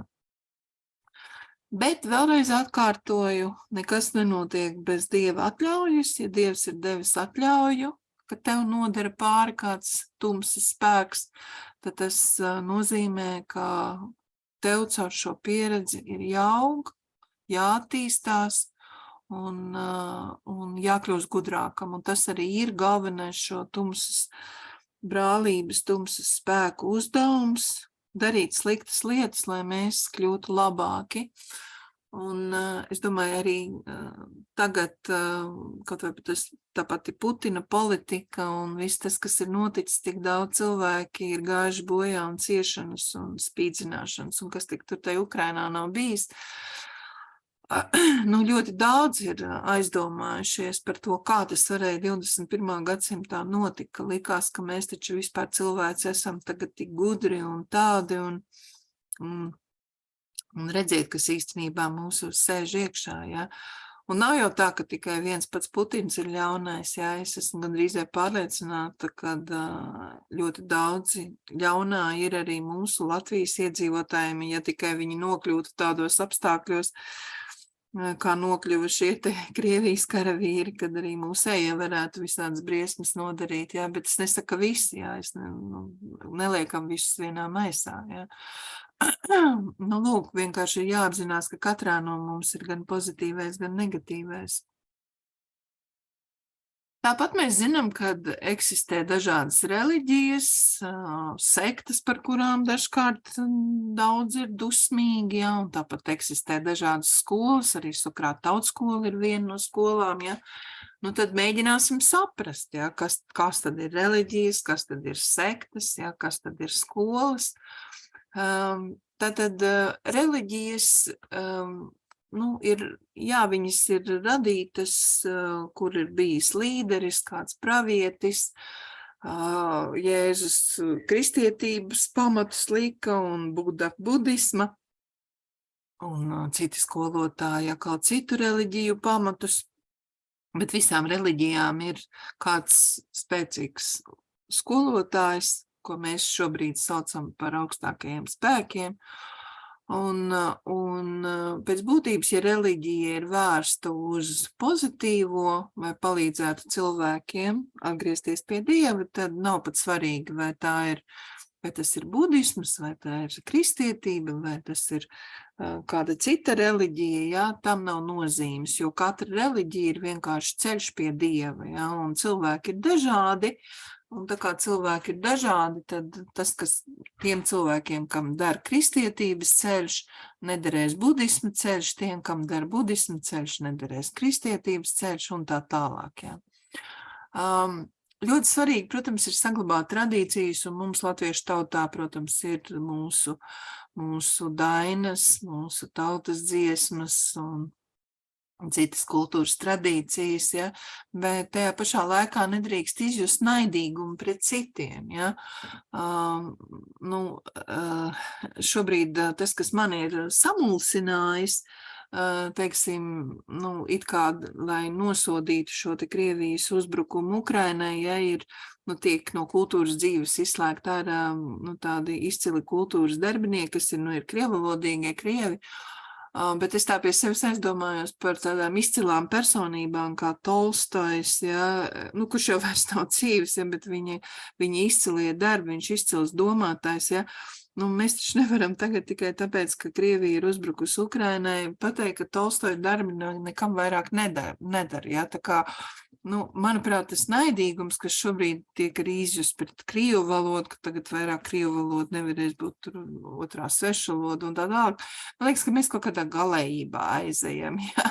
Bet vēlreiz atkārtoju, nekas nenotiek bez Dieva atļaujas. Ja Dievs ir devis atļauju, ka tev nodara pāri kāds tumsas spēks, tad tas nozīmē, ka tev caur šo pieredzi ir jāaug, jāattīstās un jākļūst gudrākam. Un tas arī ir galvenais šo tumsas brālības, tumsas spēku uzdevums, darīt sliktas lietas, lai mēs kļūtu labāki. Un es domāju, arī tagad kaut vai tā pati Putina politika un viss tas, kas ir noticis, tik daudz cilvēki ir gājuši bojā un ciešanas un spīdzināšanas, un kas tik tur tai Ukrainā nav bijis. Nu, ļoti daudz ir aizdomājušies par to, kā tas varēja 21. gadsimtā notika. Likās, ka mēs taču vispār cilvēci esam tagad tik gudri un tādi, un redziet, kas īstenībā mūsos sēž iekšā, ja. Un nav jau tā, ka tikai viens pats Putins ir ļaunais, ja. Es esmu gandrīz pārliecināta, ka ļoti daudzi ļaunā ir arī mūsu Latvijas iedzīvotājiem, ja tikai viņi nokļūtu tādos apstākļos, kā nokļuva šie te Krievijas karavīri, kad arī mūsējie varētu visādas briesmas nodarīt, jā, bet es nesaku visi, jā, es neliekam visus vienā maisā, jā. Nu, lūk, vienkārši ir jāapzinās, ka katrā no mums ir gan pozitīvais, gan negatīvais. Tāpat mēs zinām, ka eksistē dažādas reliģijas, sektas, par kurām dažkārt daudz ir dusmīgi, ja, un tāpat eksistē dažādas skolas, arī Sokrāta tautskola ir viena no skolām, ja. Nu, tad mēģināsim saprast, ja, kas tad ir reliģijas, kas tad ir sektas, ja, kas tad ir skolas. Tātad reliģijas, nu, viņas ir radītas, kur ir bijis līderis, kāds pravietis, Jēzus kristietības pamatus lika un Buda budisma, un citi skolotāji atkal citu reliģiju pamatus, bet visām reliģijām ir kāds spēcīgs skolotājs, ko mēs šobrīd saucam par augstākajiem spēkiem. Un pēc būtības, ja reliģija ir vērsta uz pozitīvo vai palīdzētu cilvēkiem atgriezties pie Dieva, tad nav pat svarīgi, vai tas ir budisms, vai tā ir kristietība, vai tas ir kāda cita reliģija, jā, tam nav nozīmes, jo katra reliģija ir vienkārši ceļš pie Dieva, jā, un cilvēki ir dažādi. Un tā kā cilvēki ir dažādi, tad tas, kas tiem cilvēkiem, kam der kristietības ceļš, nederēs budisma ceļš, tiem, kam der budisma ceļš, nederēs kristietības ceļš un tā tālāk. Ja. Ļoti svarīgi, protams, ir saglabāt tradīcijas, un mums latviešu tautā, protams, ir mūsu dainas, mūsu tautas dziesmas un citas kultūras tradīcijas, ja, bet tajā pašā laikā nedrīkst izjust naidīgumu pret citiem, ja. Šobrīd tas, kas man ir samulsinājis, teiksim, it kā, lai nosodītu šo te Krievijas uzbrukumu Ukrainai, ja, tiek no kultūras dzīves izslēgt ārā, tādi izcili kultūras darbinieki, kas ir krievalodīgie krievi. Bet es tā pie sevis aizdomājos par tādām izcilām personībām kā Tolstojs, ja, kurš jau vairs nav dzīves, ja, bet viņa izcilie darbi, viņš izcils domātājs, ja. Mēs taču nevaram tagad tikai tāpēc, ka Krievija ir uzbrukusi Ukrainai, pateikt, ka Tolstoja darbi nekam vairāk nedara, ja, tā kā, manuprāt, tas naidīgums, kas šobrīd tiek arī izjust pret krievu valodu, ka tagad vairāk krievu valoda nevarēs būt tur otrā svešvaloda un tā tālāk. Man liekas, ka mēs kaut kādā galējībā aizejam, ja?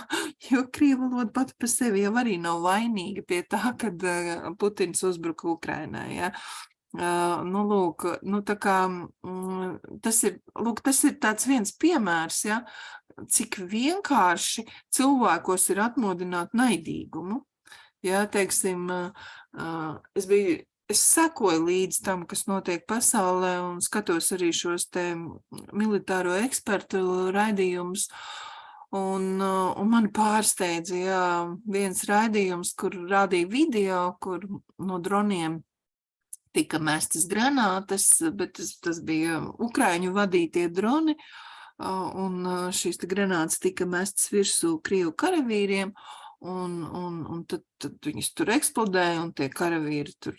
Jo krievu valoda pati par sevi jau arī nav vainīga pie tā, kad Putins uzbruka Ukrainai, ja? Tā kā tas ir tāds viens piemērs, ja? Cik vienkārši cilvēkos ir atmodināt naidīgumu. Jā, teiksim, es sekoju līdz tam, kas notiek pasaulē un skatos arī šos te militāro ekspertu raidījumus. Un man pārsteidza, jā, viens raidījums, kur rādīja video, kur no droniem tika mestas granātas, bet tas bija Ukraiņu vadītie droni, un šīs te granātas tika mestas virsū Krievu karavīriem. Un tad viņas tur eksplodēja, un tie karavīri tur,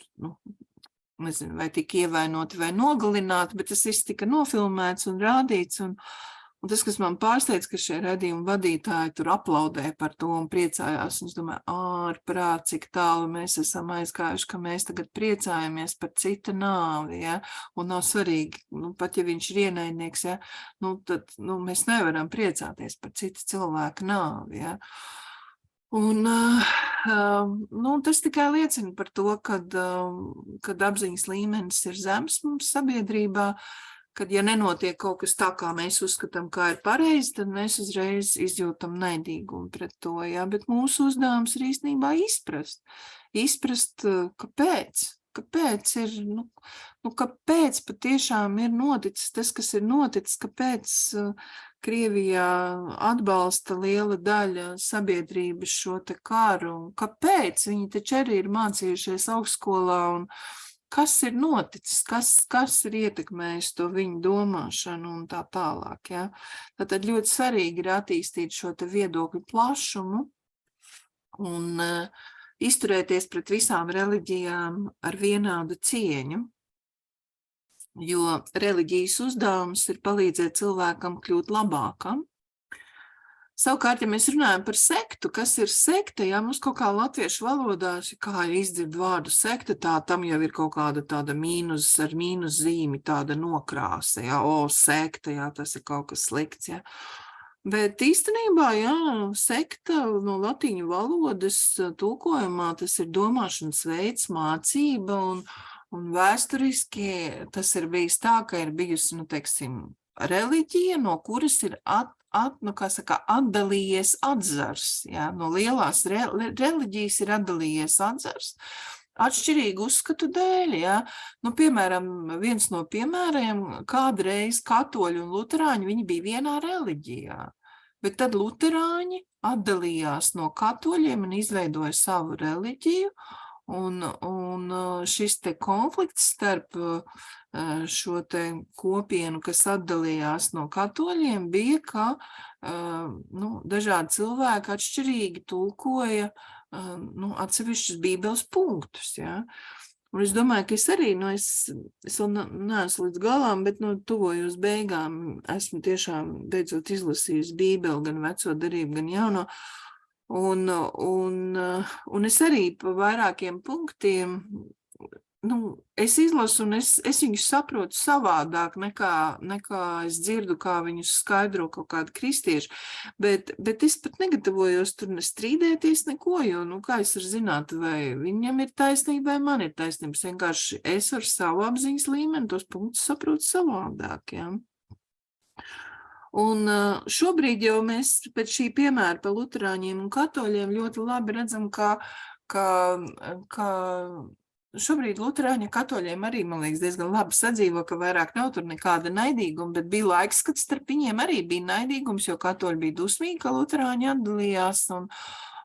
nezinu, vai tika ievainoti vai nogalināti, bet tas viss tika nofilmēts un rādīts, Un tas, kas man pārsteidz, ka šie raidījuma vadītāji tur aplaudē par to un priecājās, un es domāju, ārprāt, cik tālu mēs esam aizgājuši, ka mēs tagad priecājamies par cita nāvi, ja, un nav svarīgi, pat ja viņš ir ienaidnieks, ja, tad, mēs nevaram priecāties par cita cilvēka nāvi, ja. Un tas tikai liecina par to, kad apziņas līmenis ir zems mums sabiedrībā, kad ja nenotiek kaut kas tā, kā mēs uzskatām, kā ir pareizi, tad mēs uzreiz izjūtam naidīgumu pret to, jā, bet mūsu uzdevums ir īstenībā izprast, kāpēc ir, kāpēc patiešām ir noticis tas, kas ir noticis, kāpēc Krievijā atbalsta liela daļa sabiedrības šo te karu, un kāpēc viņi taču arī ir mācījušies augstskolā un kas ir noticis, kas ir ietekmējis to viņu domāšanu un tā tālāk, ja? Tātad ļoti svarīgi ir attīstīt šo te viedokļu plašumu un izturēties pret visām reliģijām ar vienādu cieņu, jo reliģijas uzdevums ir palīdzēt cilvēkam kļūt labākam. Savukārt, ja mēs runājam par sektu, kas ir sekta, ja mums kaut kā latviešu valodā, kā izdzird vārdu sekta, tam jau ir kaut kāda tāda mīnus ar mīnus zīmi, tāda nokrāsa, ja, sekta, ja, tas ir kaut kas slikts, ja. Bet īstenībā, jā, sekta no latīņu valodas tulkojumā, tas ir domāšanas veids, mācība, un vēsturiski tas ir bijis tā, ka ir bijusi, reliģija, no kuras ir atdalījies atzars, jā, no lielās reliģijas ir atdalījies atzars, atšķirīgu uzskatu dēļ, jā. Piemēram, viens no piemēriem, kādreiz katoļi un luterāņi, viņi bija vienā reliģijā, bet tad luterāņi atdalījās no katoļiem un izveidoja savu reliģiju, un šis te konflikts starp šo te kopienu, kas atdalījās no katoļiem, bija, ka dažādi cilvēki atšķirīgi tulkoja atsevišķus bībeles punktus, ja. Un es domāju, ka es arī, es vēl neesmu līdz galām, bet tuvojos beigām, esmu tiešām beidzot izlasījusi bībeli, gan veco darību, gan jauno, un es arī pa vairākiem punktiem, es izlasu un es viņus saprotu savādāk nekā es dzirdu, kā viņus skaidro kaut kādi kristieši, bet es pat negatavojos tur nestrīdēties neko, jo, kā es varu zināt, vai viņam ir taisnība, vai man ir taisnība, vienkārši es ar savu apziņas līmeni tos punktus saprotu savādāk, jā. Un šobrīd jau mēs pēc šī piemēra par luterāņiem un katoļiem ļoti labi redzam, ka šobrīd luterāņi katoļiem arī, man liekas, diezgan labi sadzīvo, ka vairāk nav tur nekāda naidīguma, bet bija laiks, kad starp viņiem arī bija naidīgums, jo katoļi bija dusmīgi, ka luterāņi atdalījās,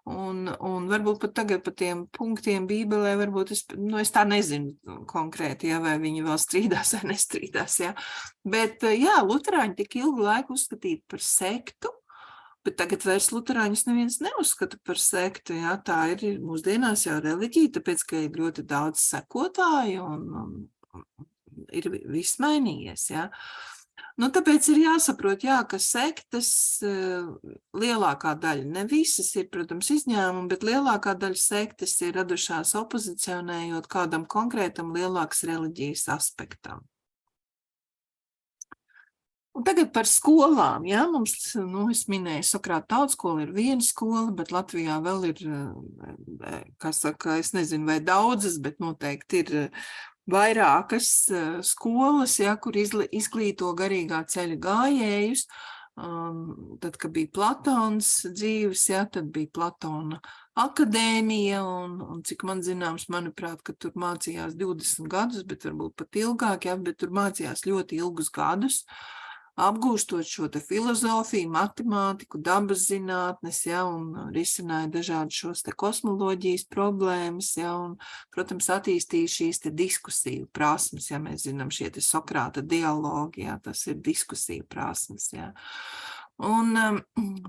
un varbūt pat tagad pa tiem punktiem bībelē, varbūt es tā nezinu konkrēti, ja, vai viņi vēl strīdās vai nestrīdās, ja. Bet, jā, luterāņi tik ilgu laiku uzskatīti par sektu, bet tagad vairs luterāņus neviens neuzskata par sektu, jā, tā ir mūsdienās jau reliģija, tāpēc, ka ir ļoti daudz sekotāju un ir viss mainījies, jā. Tāpēc ir jāsaprot, jā, ka sektas lielākā daļa, ne visas ir, protams, izņēmumi, bet lielākā daļa sektas ir radušās opozicionējot kādam konkrētam lielākas reliģijas aspektam. Un tagad par skolām, jā, mums, es minēju, Sokrata tautskola ir viena skola, bet Latvijā vēl ir, es nezinu, vai daudzas, bet noteikti ir vairākas skolas, jā, kur izglīto garīgā ceļa gājējus. Tad, kad bija Platons dzīves, jā, tad bija Platona akadēmija, un cik man zināms, manuprāt, ka tur mācījās 20 gadus, bet varbūt pat ilgāk, jā, bet tur mācījās ļoti ilgus gadus, apgūstot šo te filozofiju, matemātiku, dabas zinātnes, ja, un risināja dažādi šos te kosmoloģijas problēmas, ja, un, protams, attīstīja šīs te diskusiju prasmes, ja, mēs zinām šie te Sokrata dialogi, ja, tas ir diskusiju prasmes, ja. Un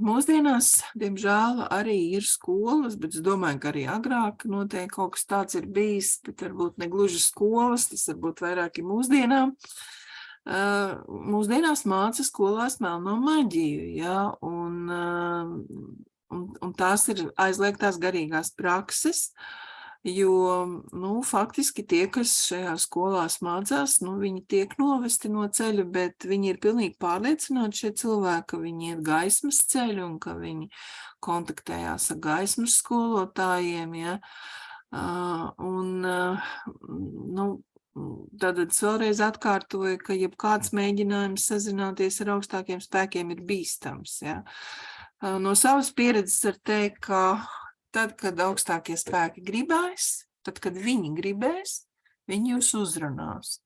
mūsdienās, diemžēl, arī ir skolas, bet es domāju, ka arī agrāk noteikti kaut kas tāds ir bijis, bet varbūt ne gluži skolas, tas varbūt vairāk ir mūsdienām. mūsdienās māca skolās melno maģiju, ja, un tās ir aizliegtās garīgās prakses, jo, faktiski tie, kas šajās skolās mācās, viņi tiek novesti no ceļa, bet viņi ir pilnīgi pārliecināti šie cilvēki, ka viņi iet gaismas ceļu un ka viņi kontaktējās ar gaismas skolotājiem, ja, tad es vēlreiz atkārtoju, ka jebkāds mēģinājums sazināties ar augstākiem spēkiem ir bīstams. Ja? No savas pieredzes var teikt, ka tad, kad augstākie spēki gribēs, tad, kad viņi gribēs, viņi jūs uzrunās.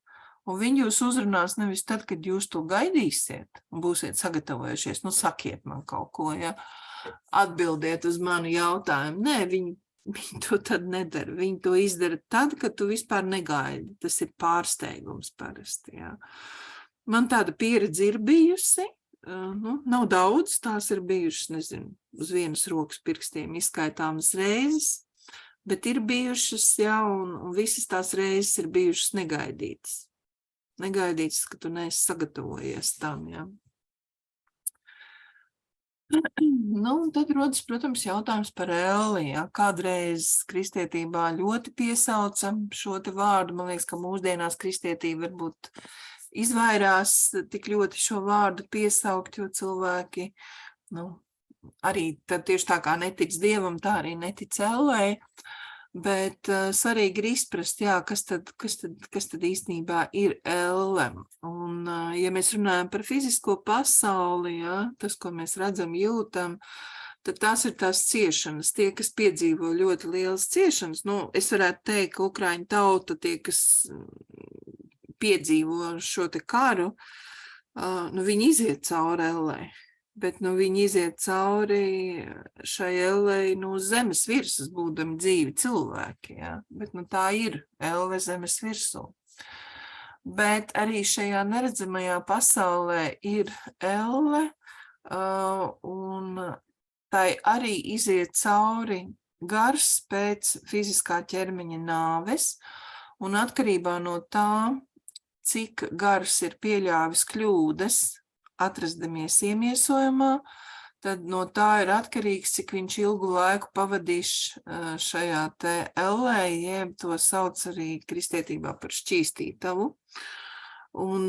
Un viņi jūs uzrunās nevis tad, kad jūs to gaidīsiet un būsiet sagatavojušies, sakiet man kaut ko, ja? Atbildiet uz manu jautājumu. Nē, viņi to tad nedara. Viņi to izdara tad, kad tu vispār negaidi. Tas ir pārsteigums parasti. Jā. Man tāda pieredze ir bijusi. Nav daudz, tās ir bijušas, nezinu, uz vienas rokas pirkstiem izskaitāmas reizes, bet ir bijušas, jā, un visas tās reizes ir bijušas negaidītas. Negaidītas, ka tu neesi sagatavojies tam, jā. Tad rodas, protams, jautājums par elli. Ja? Kādreiz kristietībā ļoti piesauca šo te vārdu. Man liekas, ka mūsdienās kristietība varbūt izvairās tik ļoti šo vārdu piesaukt, jo cilvēki, arī tad tieši tā kā netic Dievam, tā arī netic ellei. Bet svarīgi ir izprast, jā, kas tad īstenībā ir elle. Un, ja mēs runājam par fizisko pasauli, jā, tas, ko mēs redzam, jūtam, tad tās ir tās ciešanas. Tie, kas piedzīvo ļoti lielas ciešanas, es varētu teikt, ka Ukraiņu tauta, tie, kas piedzīvo šo te karu, viņi iziet cauri ellei. Bet viņi iziet cauri šai ellei uz zemes virsmas, būdami dzīvi cilvēki. Ja? Bet tā ir elle zemes virsū. Bet arī šajā neredzamajā pasaulē ir elle, un tai arī iziet cauri gars pēc fiziskā ķermeņa nāves, un atkarībā no tā, cik gars ir pieļāvis kļūdas, atrasdamies iemiesojumā, tad no tā ir atkarīgs, cik viņš ilgu laiku pavadīs šajā te ellē, jeb to sauc arī kristietībā par šķīstītavu. Un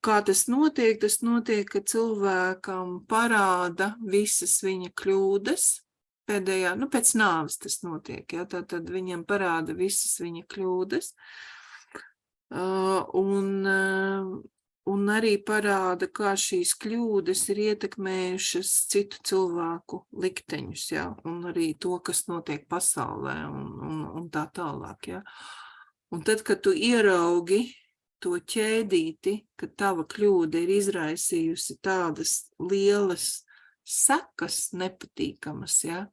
kā tas notiek? Tas notiek, ka cilvēkam parāda visas viņa kļūdas, pēdējā, pēc nāves tas notiek, ja? Tad viņam parāda visas viņa kļūdas, un arī parāda, kā šīs kļūdas ir ietekmējušas citu cilvēku likteņus, ja? Un arī to, kas notiek pasaulē un tā tālāk. Ja? Un tad, kad tu ieraugi to ķēdīti, ka tava kļūda ir izraisījusi tādas lielas sekas nepatīkamas, ja?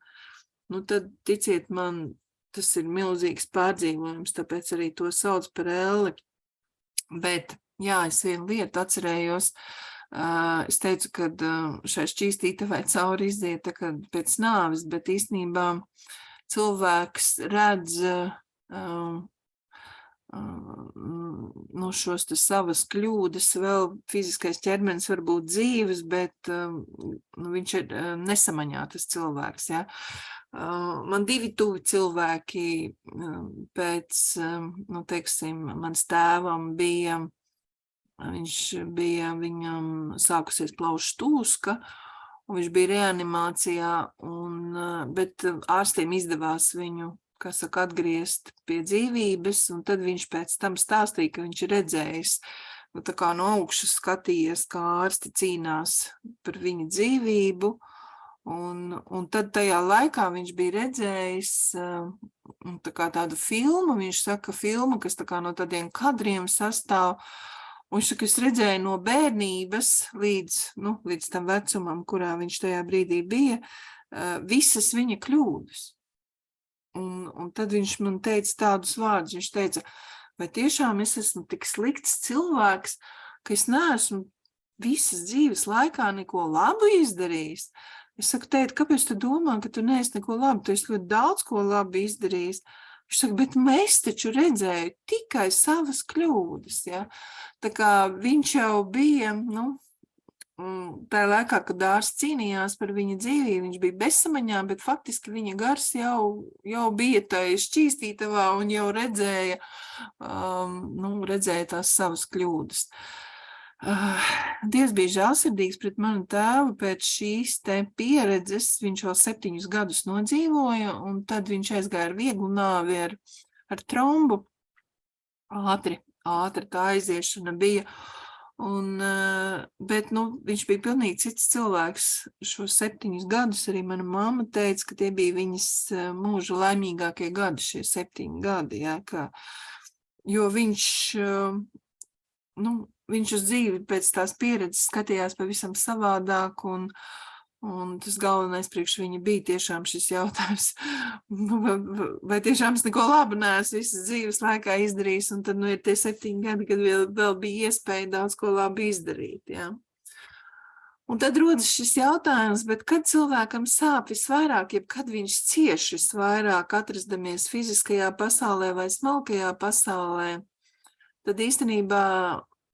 Tad ticiet man, tas ir milzīgs pārdzīvojums, tāpēc arī to sauc par elli. Bet jā, es vienu lietu atcerējos, es teicu, ka šai šķīstītavai cauri iziet pēc nāves, bet īstenībā cilvēks redz šos savas kļūdas, vēl fiziskais ķermenis var būt dzīves, bet viņš ir nesamaņā tas cilvēks, ja. Man divi tuvi cilvēki pēc, teiksim, mans tēvam bija, viņam sākusies plaušu tūska, un viņš bija reanimācijā, bet ārstiem izdevās viņu, atgriezt pie dzīvības, un tad viņš pēc tam stāstīja, ka viņš ir redzējis, tā kā no augšas skatījies, kā ārsti cīnās par viņa dzīvību, un tad tajā laikā viņš bija redzējis tādu filmu, viņš saka filmu, kas no tādiem kadriem sastāv, un viņš saka, es redzēju no bērnības līdz tam vecumam, kurā viņš tajā brīdī bija, visas viņa kļūdas. Un tad viņš man teica tādus vārdus, viņš teica, vai tiešām es esmu tik slikts cilvēks, ka es neesmu visas dzīves laikā neko labu izdarījis. Es saku, tēt, kāpēc tu domā, ka tu neesi neko labi? Tu esi ļoti daudz ko labi izdarījis. Viņš saka, bet es taču redzēju tikai savas kļūdas, ja. Tā kā viņš jau bija, tā laikā, kad ārsts cīnījās par viņa dzīvību, viņš bija bezsamaņā, bet faktiski viņa gars jau bija tai šķīstītavā un jau redzēja tās savas kļūdas. Dievs bija žēlsirdīgs pret manu tēvu pēc šīs te pieredzes, viņš vēl 7 gadus nodzīvoja, un tad viņš aizgāja ar vieglu nāvi ar trombu. Ātri tā aiziešana bija. Bet viņš bija pilnīgi cits cilvēks. Šos 7 gadus arī mana mamma teica, ka tie bija viņas mūža laimīgākie gadi, šie 7 gadi, ja, jo viņš uz dzīvi pēc tās pieredzes skatījās pavisam savādāk, un tas galvenais priekš viņa bija tiešām šis jautājums, vai tiešām es neko labu neesmu visas dzīves laikā izdarījis, un tad ir tie 7 gadi, kad vēl bija iespēja daudz ko labi izdarīt, ja. Un tad rodas šis jautājums, bet kad cilvēkam sāp visvairāk, jeb kad viņš cieš visvairāk, atrastamies fiziskajā pasaulē vai smalkajā pasaulē, tad īstenībā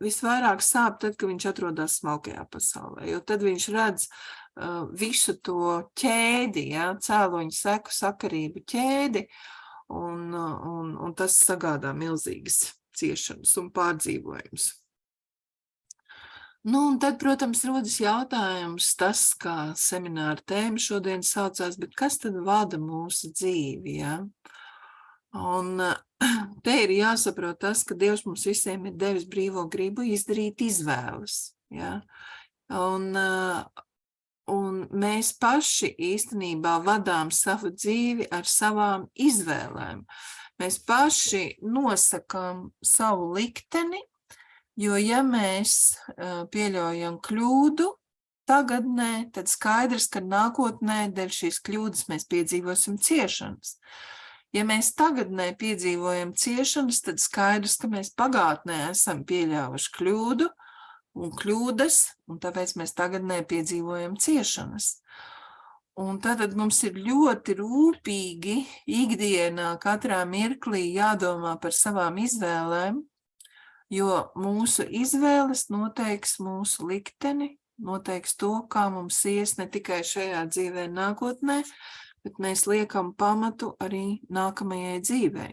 visvairāk sāp tad, kad viņš atrodas smalkajā pasaulē, jo tad viņš redz visu to ķēdi, ja, cēloņu seku sakarību ķēdi, un tas sagādā milzīgas ciešanas un pārdzīvojumus. Un tad, protams, rodas jautājums tas, kā semināra tēma šodien saucās, bet kas tad vada mūsu dzīvi, ja? Un te ir jāsaprot tas, ka Dievs mums visiem ir devis brīvo gribu izdarīt izvēles, ja? Un mēs paši īstenībā vadām savu dzīvi ar savām izvēlēm. Mēs paši nosakām savu likteni, jo ja mēs pieļaujam kļūdu tagadnē, tad skaidrs, ka nākotnē dēļ šīs kļūdas mēs piedzīvosim ciešanas. Ja mēs tagadnē piedzīvojam ciešanas, tad skaidrs, ka mēs pagātnē esam pieļāvuši kļūdu un kļūdas, un tāpēc mēs tagadnē piedzīvojam ciešanas. Un tātad mums ir ļoti rūpīgi ikdienā katrā mirklī jādomā par savām izvēlēm, jo mūsu izvēles noteiks mūsu likteni, noteiks to, kā mums ies ne tikai šajā dzīvē nākotnē, bet mēs liekam pamatu arī nākamajai dzīvei.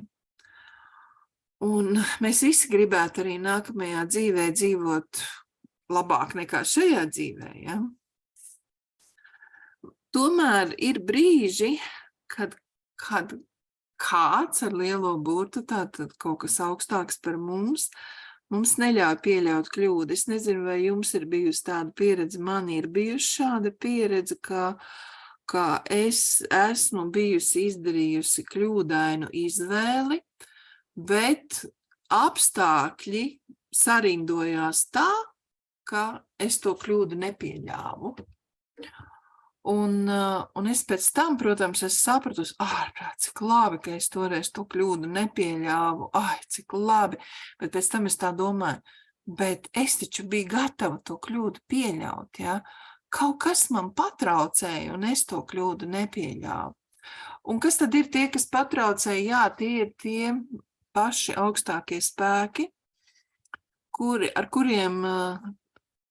Un mēs visi gribētu arī nākamajā dzīvē dzīvot labāk nekā šajā dzīvē, ja? Tomēr ir brīži, kad kāds ar lielo burtu, tātad kaut kas augstāks par mums neļauj pieļaut kļūdu. Es nezinu, vai jums ir bijusi tāda pieredze, man ir bijusi šāda pieredze, ka es esmu bijusi izdarījusi kļūdainu izvēli, bet apstākļi sarindojās tā, ka es to kļūdu nepieļāvu. Un es pēc tam, protams, es sapratu, cik labi, ka es toreiz to kļūdu nepieļāvu, cik labi, bet pēc tam es tā domāju, bet es taču biju gatava to kļūdu pieļaut, ja? Kaut kas man patraucēja, un es to kļūdu nepieļāvu. Un kas tad ir tie, kas patraucēja? Jā, tie ir tie paši augstākie spēki, ar kuriem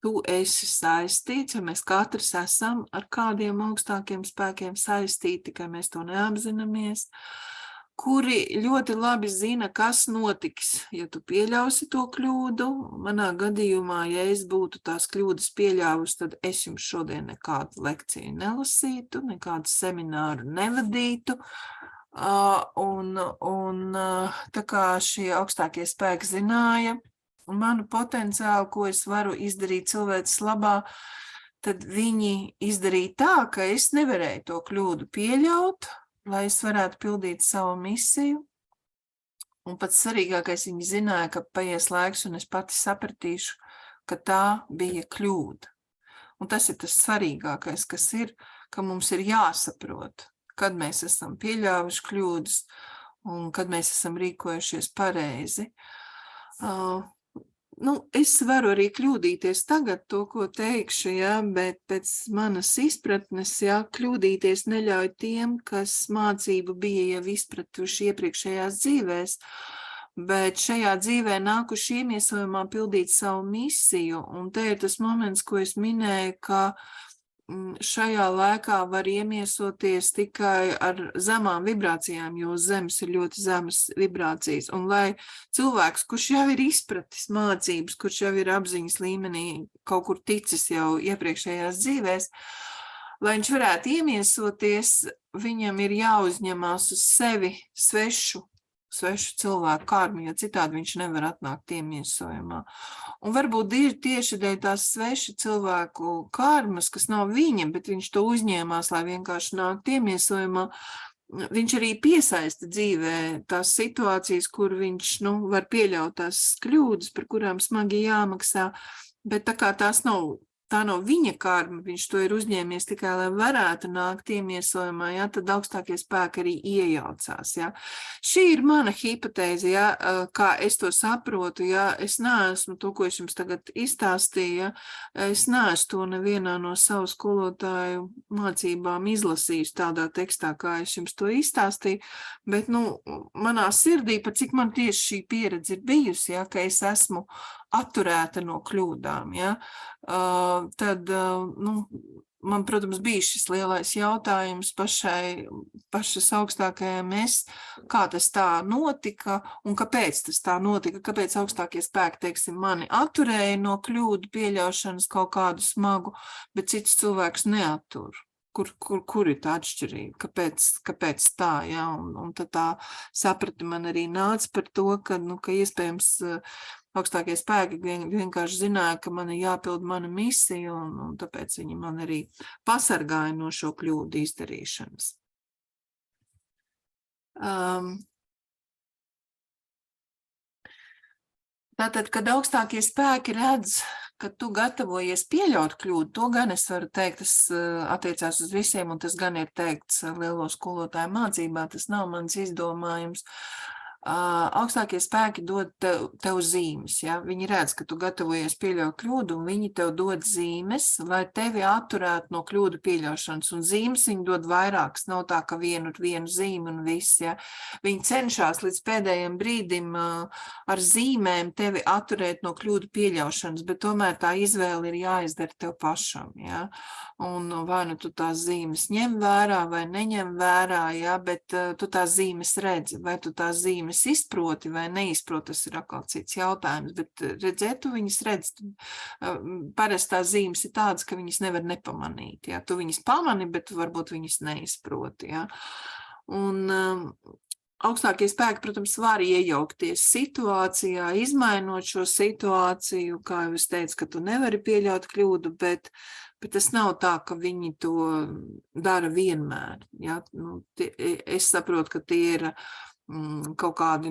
tu esi saistīts, ja mēs katrs esam ar kādiem augstākiem spēkiem saistīti, tikai mēs to neapzināmies, kuri ļoti labi zina, kas notiks, ja tu pieļausi to kļūdu. Manā gadījumā, ja es būtu tās kļūdas pieļāvusi, tad es jums šodien nekādu lekciju nelasītu, nekādu semināru nevadītu. Tā kā šie augstākie spēki zināja manu potenciālu, ko es varu izdarīt cilvēces labā, tad viņi izdarīja tā, ka es nevarēju to kļūdu pieļaut, lai es varētu pildīt savu misiju. Un pats svarīgākais, viņi zināja, ka paies laiks un es pati sapratīšu, ka tā bija kļūda. Un tas ir tas svarīgākais, kas ir, ka mums ir jāsaprot, kad mēs esam pieļāvuši kļūdas un kad mēs esam rīkojušies pareizi. es varu arī kļūdīties tagad to, ko teikšu, ja, bet pēc manas izpratnes, ja, kļūdīties neļauj tiem, kas mācību bija jau izpratuši iepriekšējās dzīvēs, bet šajā dzīvē nākuši iemiesojumā pildīt savu misiju, un te ir tas moments, ko es minēju, ka šajā laikā var iemiesoties tikai ar zemām vibrācijām, jo uz zemes ir ļoti zemes vibrācijas. Un lai cilvēks, kurš jau ir izpratis mācības, kurš jau ir apziņas līmenī kaut kur ticis jau iepriekšējās dzīvēs, lai viņš varētu iemiesoties, viņam ir jāuzņemās uz sevi svešu cilvēku karmu, jo citādi viņš nevar atnākt iemiesojumā. Un varbūt tieši dēļ tās sveša cilvēku karmas, kas nav viņa, bet viņš to uzņēmās, lai vienkārši nākt iemiesojumā, viņš arī piesaista dzīvē tās situācijas, kur viņš var pieļaut tās kļūdas, par kurām smagi jāmaksā, bet tā kā tā nav viņa karma, viņš to ir uzņēmies tikai, lai varētu nākt iemiesojumā, ja, tad augstākie spēki arī iejaucās. Ja. Šī ir mana hipotēze, ja, kā es to saprotu, ja, es neesmu to, ko es jums tagad izstāstīju, ja, es neesmu to nevienā no savu skolotāju mācībām izlasījis tādā tekstā, kā es jums to izstāstīju, bet, manā sirdī, pat cik man tieši šī pieredze ir bijusi, ja, ka es esmu atturēta no kļūdām, ja, tad, man, protams, bija šis lielais jautājums pašas augstākajām kā tas tā notika un kāpēc tas tā notika, kāpēc augstākie spēki, teiksim, mani atturēja no kļūdu pieļaušanas kaut kādu smagu, bet cits cilvēks neattur. Kur ir tā atšķirība? Kāpēc tā? Ja? Un tad tā saprati man arī nāca par to, ka iespējams augstākie spēki vienkārši zināja, ka man ir jāpild mana misija, un tāpēc viņi man arī pasargāja no šo kļūdu izdarīšanas. Tātad, kad augstākie spēki redz, ka tu gatavojies pieļaut kļūdu, to gan es varu teikt, tas attiecās uz visiem, un tas gan ir teikts lielo skolotāju mācībā, tas nav mans izdomājums. Augstākie spēki dod tev zīmes, ja? Viņi redz, ka tu gatavojies pieļaut kļūdu, un viņi tev dod zīmes, lai tevi atturētu no kļūdu pieļaušanas, un zīmes viņi dod vairākas, nav tā, ka vienu zīmi un viss, ja? Viņi cenšas līdz pēdējiem brīdim ar zīmēm tevi atturēt no kļūdu pieļaušanas, bet tomēr tā izvēle ir jāizdara tev pašam, ja? Un vai nu tu tās zīmes ņem vērā vai neņem vērā, ja? Bet tu tās zīmes redzi, vai tu tās zīmes izproti vai neizproti, tas ir atkal cits jautājums, bet redzēt, tu viņas redz. Parasti tās zīmes ir tādas, ka viņas nevar nepamanīt. Ja? Tu viņas pamani, bet tu varbūt viņas neizproti. Ja? Un augstākie spēki, protams, var iejaukties situācijā, izmainot šo situāciju, kā jau es teicu, ka tu nevari pieļaut kļūdu, bet tas nav tā, ka viņi to dara vienmēr. Ja? Es saprotu, ka tie ir kaut kādi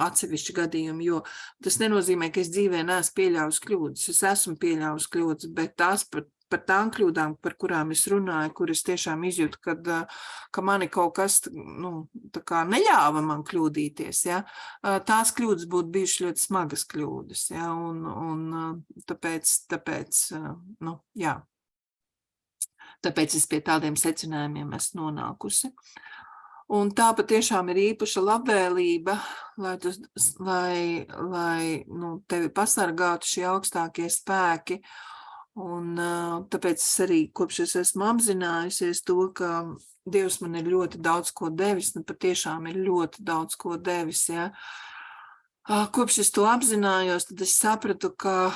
atsevišķi gadījumi, jo tas nenozīmē, ka es dzīvē neesmu pieļāvusi kļūdas. Es esmu pieļāvusi kļūdas, bet tās par tām kļūdām, par kurām es runāju, kur es tiešām izjūtu, ka mani kaut kas tā kā neļāva man kļūdīties. Ja? Tās kļūdas būtu bijušas ļoti smagas kļūdas. Ja? Un tāpēc jā. Tāpēc es pie tādiem secinājumiem esmu nonākusi. Un tā patiešām ir īpaša labvēlība, lai tevi pasargātu šie augstākie spēki. Un tāpēc es arī, kopš es esmu apzinājusies to, ka Dievs man ir ļoti daudz ko devis, patiešām ir ļoti daudz ko devis, ja. Kopš es to apzinājos, tad es sapratu, ka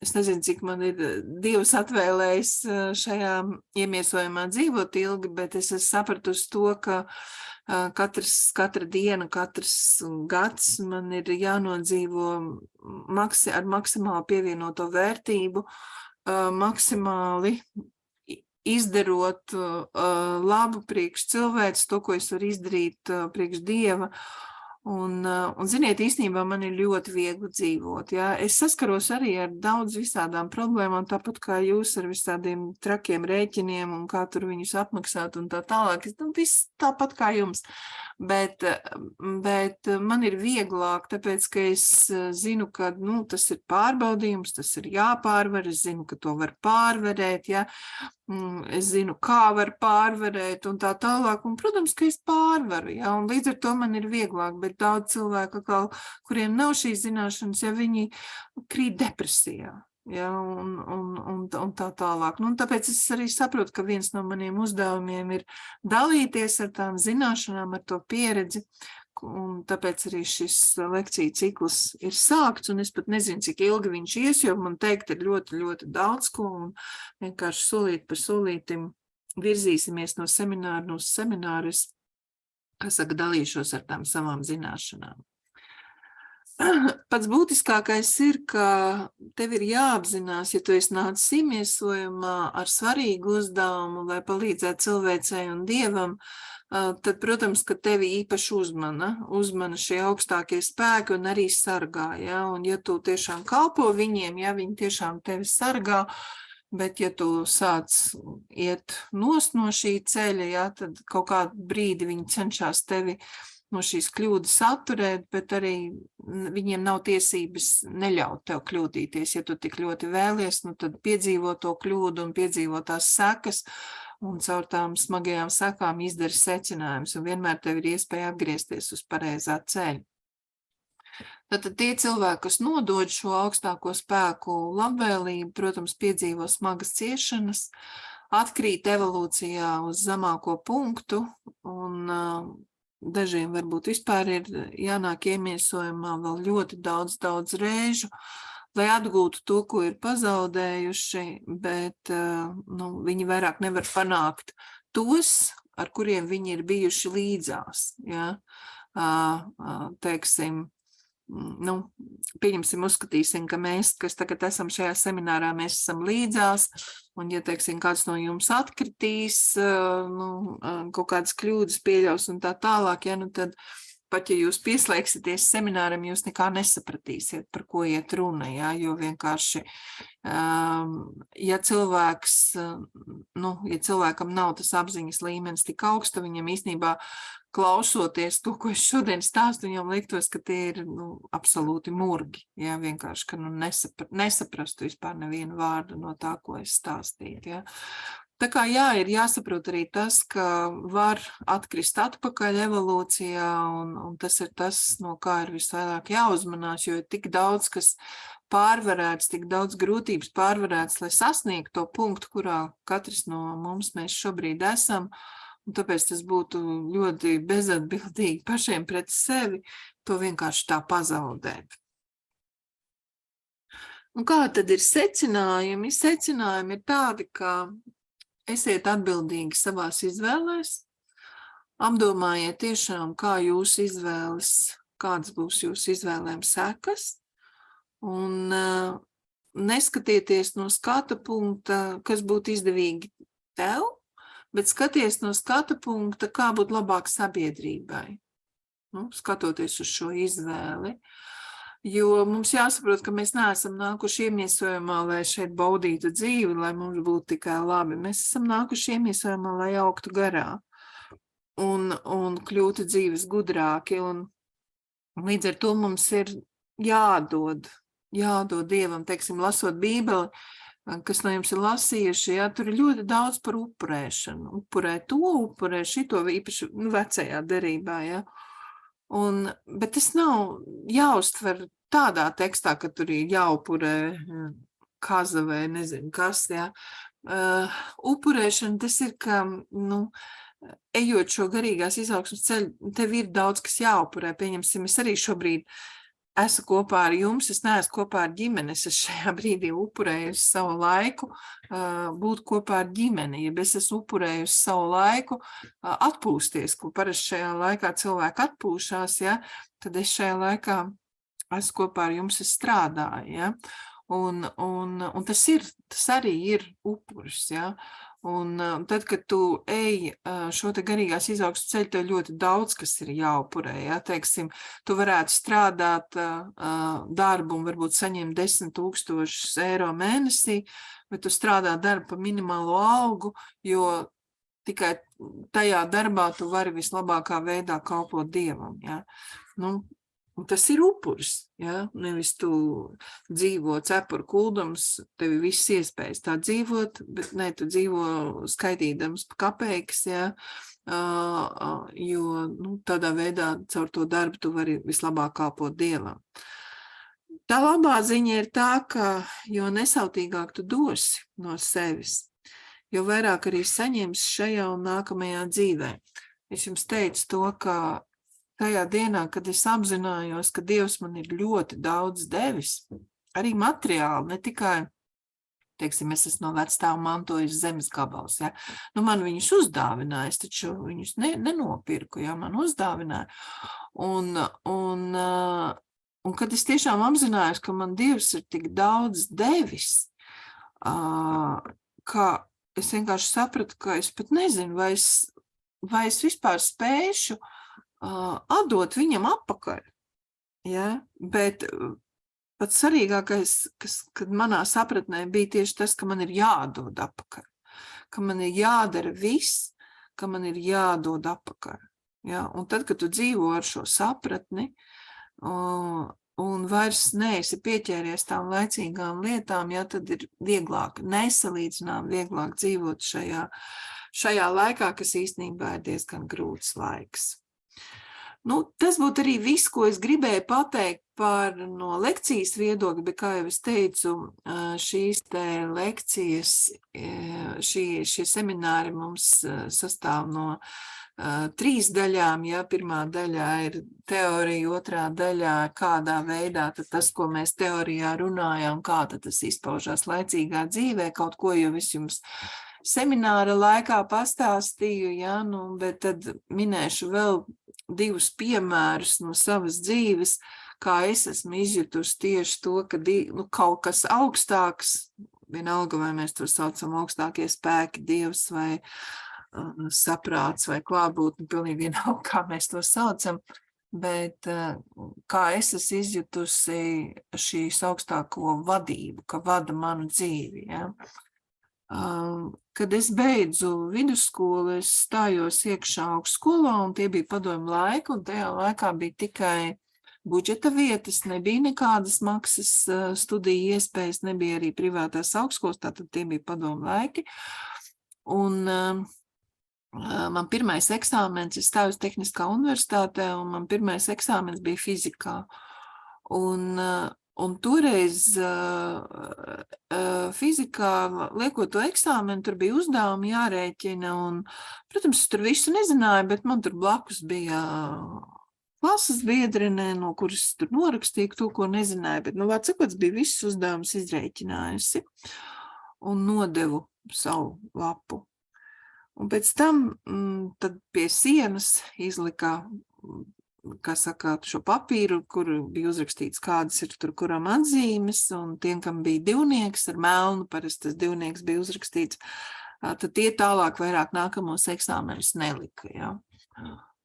es nezinu, cik man ir Dievs atvēlējis šajā iemiesojumā dzīvot ilgi, bet es esmu sapratusi to, ka katra diena, katrs gads man ir jānodzīvo ar maksimāli pievienoto vērtību, maksimāli izdarot labu priekš cilvēks, to, ko es varu izdarīt priekš Dieva. Un ziniet, īstenībā man ir ļoti viegli dzīvot. Ja? Es saskaros arī ar daudz visādām problēmām, tāpat kā jūs ar visādiem trakiem rēķiniem un kā tur viņus apmaksāt un tā tālāk. Viss tāpat kā jums. bet man ir vieglāk, tāpēc, ka es zinu, ka tas ir pārbaudījums, tas ir jāpārvar, es zinu, ka to var pārvarēt, ja? Es zinu, kā var pārvarēt un tā tālāk, un, protams, ka es pārvaru, ja? Un līdz ar to man ir vieglāk, bet daudz cilvēku, kuriem nav šīs zināšanas, ja viņi krīt depresijā. Ja, un tā tālāk. Un tāpēc es arī saprotu, ka viens no maniem uzdevumiem ir dalīties ar tām zināšanām, ar to pieredzi, un tāpēc arī šis lekciju cikls ir sākts, un es pat nezinu, cik ilgi viņš ies, jo man teikt ir ļoti, ļoti daudz ko, un vienkārši solīt par solītim virzīsimies no semināra uz semināru, es, dalīšos ar tām savām zināšanām. Pats būtiskākais ir, ka tev ir jāapzinās, ja tu esi nācis iemiesojumā ar svarīgu uzdevumu, lai palīdzētu cilvēcei un dievam, tad, protams, ka tevi īpaši uzmana šie augstākie spēki un arī sargā, ja? Un ja tu tiešām kalpo viņiem, ja viņi tiešām tevi sargā, bet ja tu sāc iet nost no šī ceļa, ja, tad kaut kādu brīdi viņi cenšas tevi no šīs kļūdas atturēt, bet arī viņiem nav tiesības neļaut tev kļūdīties. Ja tu tik ļoti vēlies, tad piedzīvo to kļūdu un piedzīvo tās sekas, un caur tām smagajām sekām izdari secinājumus, un vienmēr tev ir iespēja atgriezties uz pareizā ceļa. Tātad tie cilvēki, kas nodod šo augstāko spēku labvēlību, protams, piedzīvo smagas ciešanas, atkrīt evolūcijā uz zemāko punktu, un dažiem varbūt vispār ir jānāk iemiesojumā vēl ļoti daudz reižu, lai atgūtu to, ko ir pazaudējuši, bet viņi vairāk nevar panākt tos, ar kuriem viņi ir bijuši līdzās. Ja? Teiksim, pieņemsim, uzskatīsim, ka mēs, kas tagad esam šajā seminārā, mēs esam līdzās, un ja, teiksim, kāds no jums atkritīs, kaut kādas kļūdas pieļaus un tā tālāk, ja, tad pat ja jūs pieslēgsieties semināram, jūs nekā nesapratīsiet, par ko iet runa, ja, jo vienkārši, ja cilvēkam nav tas apziņas līmenis tik augsta, viņam īstenībā klausoties to, ko es šodien stāstu, viņam liktos, ka tie ir absolūti murgi, ja, vienkārši, ka nesaprastu vispār nevienu vārdu no tā, ko es stāstīju, ja. Tā kā jā, ir jāsaprot arī tas, ka var atkrist atpakaļ evolūcijā, un tas ir tas, no kā ir visvairāk jāuzmanās, jo ir tik daudz, kas pārvarēts, tik daudz grūtības pārvarēts, lai sasniegtu to punktu, kurā katrs no mums mēs šobrīd esam, un tāpēc tas būtu ļoti bezatbildīgi pašiem pret sevi to vienkārši tā pazaudēt. Un kā tad ir secinājumi? Secinājumi ir tādi, ka esiet atbildīgi savās izvēlēs, apdomājiet tiešām, kā jūsu izvēles, kādas būs jūsu izvēlēm sekas, un neskatieties no skata punkta, kas būtu izdevīgi tev, bet skaties no skata punkta, kā būt labāk sabiedrībai, skatoties uz šo izvēli. Jo mums jāsaprot, ka mēs neesam nākuši iemiesojumā, lai šeit baudītu dzīvi, lai mums būtu tikai labi. Mēs esam nākuši iemiesojumā, lai augtu garā un kļūtu dzīves gudrāki. Un līdz ar to mums ir jādod Dievam, teiksim, lasot Bībeli, kas no jums ir lasījuši, ja, tur ir ļoti daudz par upurēšanu. Upurē to, upurē šito, īpaši vecajā derībā, ja. Bet tas nav jāuztver tādā tekstā, ka tur ir jāupurē kaza vai nezinu kas, ja. Upurēšana tas ir, ka, ejot šo garīgās izaugsmes ceļu, tev ir daudz, kas jāupurē. Pieņemsim, es arī šobrīd esmu kopā ar jums, es neesmu kopā ar ģimeni, es šajā brīdī upurējusi savu laiku būt kopā ar ģimeni, ja es esmu upurējusi savu laiku atpūsties, ko parasti šajā laikā cilvēki atpūšās, ja, tad es šajā laikā esmu kopā ar jums, es strādāju, ja, un tas arī ir upuris, ja. Un tad, kad tu ej šo te garīgās izaugsmes ceļu, tev ļoti daudz, kas ir jāupurē, ja, teiksim, tu varētu strādāt darbu un varbūt saņemt 10 000 eiro mēnesī, bet tu strādā darbu par minimālo algu, jo tikai tajā darbā tu vari vislabākā veidā kalpot Dievam, ja. Nu, un tas ir upuris, ja, nevis tu dzīvo cepuru kuldams, tev ir viss iespējas tā dzīvot, bet ne, tu dzīvo skaitīdams pa kapeikas, ja, jo, nu, tādā veidā caur to darbu tu vari vislabāk kalpot Dievam. Tā labā ziņa ir tā, ka jo nesautīgāk tu dosi no sevis, jo vairāk arī saņems šajā un nākamajā dzīvē. Es jums teicu to, ka tajā dienā, kad es apzinājos, ka Dievs man ir ļoti daudz devis, arī materiāli, ne tikai, teiksim, es esmu no vecstāva mantojis zemes gabals, ja. Nu, man viņus uzdāvināja, es taču viņus nenopirku, ja, man uzdāvināja. Un kad es tiešām apzinājos, ka man Dievs ir tik daudz devis, ka es vienkārši sapratu, ka es pat nezinu, vai es vispār spēšu atdot viņam atpakaļ. Ja? Bet pats svarīgākais, kad manā sapratnē bija tieši tas, ka man ir jādod atpakaļ. Ka man ir jādara viss, ka man ir jādod atpakaļ. Ja? Un tad, kad tu dzīvo ar šo sapratni, un vairs neesi pieķēries tām laicīgām lietām, ja, tad ir vieglāk, nesalīdzinām vieglāk dzīvot šajā laikā, kas īstenībā ir diezgan grūts laiks. Nu, tas būtu arī viss, ko es gribēju pateikt par no lekcijas viedokļa, bet, kā jau es teicu, šīs te lekcijas, šie semināri mums sastāv no 3 daļām, ja, pirmā daļā ir teorija, otrā daļā kādā veidā, tad tas, ko mēs teorijā runājam, kā tad tas izpaužās laicīgā dzīvē, kaut ko jau es jums semināra laikā pastāstīju, ja, nu, bet tad minēšu vēl 2 piemērus no savas dzīves, kā es esmu izjutusi tieši to, ka kaut kas augstāks, vienalga vai mēs to saucam augstākie spēki, Dievs vai saprāts vai klātbūtne, pilnīgi vienalga, kā mēs to saucam, bet kā es esmu izjutusi šīs augstāko vadību, ka vada manu dzīvi. Ja? Kad es beidzu vidusskolu, es stājos iekšā augstskolā, un tie bija padomju laiki, un tajā laikā bija tikai budžeta vietas, nebija nekādas maksas studiju iespējas, nebija arī privātās augstskolas, tātad tie bija padomju laiki. Un man pirmais eksāmens, es stāju Tehniskā universitātē, un man pirmais eksāmens bija fizikā. Un toreiz fizikā, liekot to eksāmenu, tur bija uzdevumi jārēķina, un, protams, tur visu nezināju, bet man tur blakus bija klases biedrene, no kuras tur norakstīju to, ko nezināju, bet, nu, vārds sakot, bija visus uzdevumus izrēķinājusi un nodevu savu lapu. Un pēc tam tad pie sienas izlika, kā saka, šo papīru, kur bija uzrakstīts, kādas ir tur kuram atzīmes, un tiem, kam bija 2 ar melnu, parasti tas 2 bija uzrakstīts, tad tie tālāk vairāk nākamos eksāmenus nelika. Ja?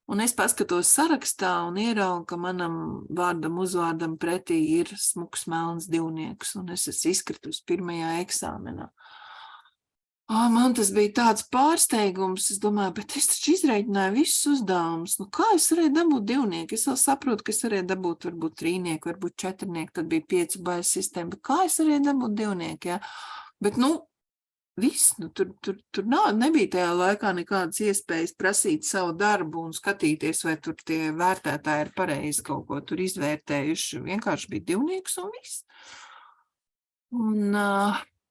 Un es paskatos sarakstā un ieraugu, ka manam vārdam uzvārdam pretī ir smuks melns 2, un es esmu izkritusi pirmajā eksāmenā. Man tas bija tāds pārsteigums, es domāju, bet es taču izreikināju visus uzdevumus, nu kā es varēju dabūt 2, es vēl saprotu, ka es varēju dabūt varbūt 3, varbūt 4, tad bija 5 bailes sistēma, bet kā es varēju dabūt 2, ja? Bet, nu, viss, nu, tur nebija tajā laikā nekādas iespējas prasīt savu darbu un skatīties, vai tur tie vērtētāji ir pareizi kaut ko tur izvērtējuši, vienkārši bija 2 un viss.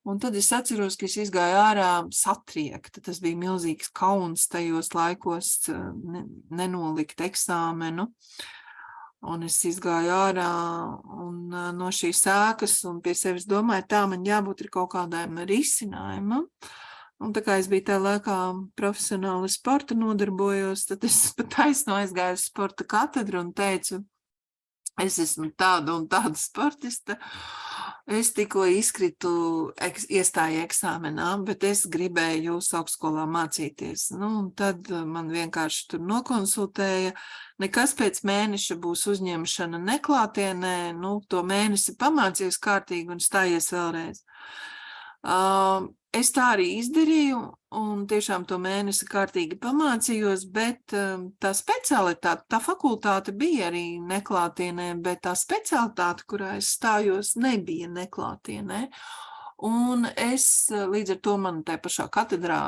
Un tad es atceros, ka es izgāju ārā satriekta. Tas bija milzīgs kauns tajos laikos nenolikt eksāmenu. Un es izgāju ārā un no šīs ēkas un pie sevis domāju, tā man jābūt ir kaut kādām risinājumam. Un tā kā es biju tajā laikā profesionāli sporta nodarbojos, tad es pat taisno aizgāju uz sporta katedru un teicu, es esmu tāda un tāda sportista. Es tikko izkritu iestāju eksāmenā, bet es gribēju jūsu augstskolā mācīties. Nu, un tad man vienkārši tur nokonsultēja. Nekas pēc mēneša būs uzņemšana neklātienē, nu, to mēnesi pamācies kārtīgi un stājies vēlreiz. es tā arī izdarīju, un tiešām to mēnesi kārtīgi pamācījos, bet tā specialitāte, tā fakultāte bija arī neklātienē, bet tā specialitāte, kurā es stājos, nebija neklātienē. Un es līdz ar to man te pašā katedrā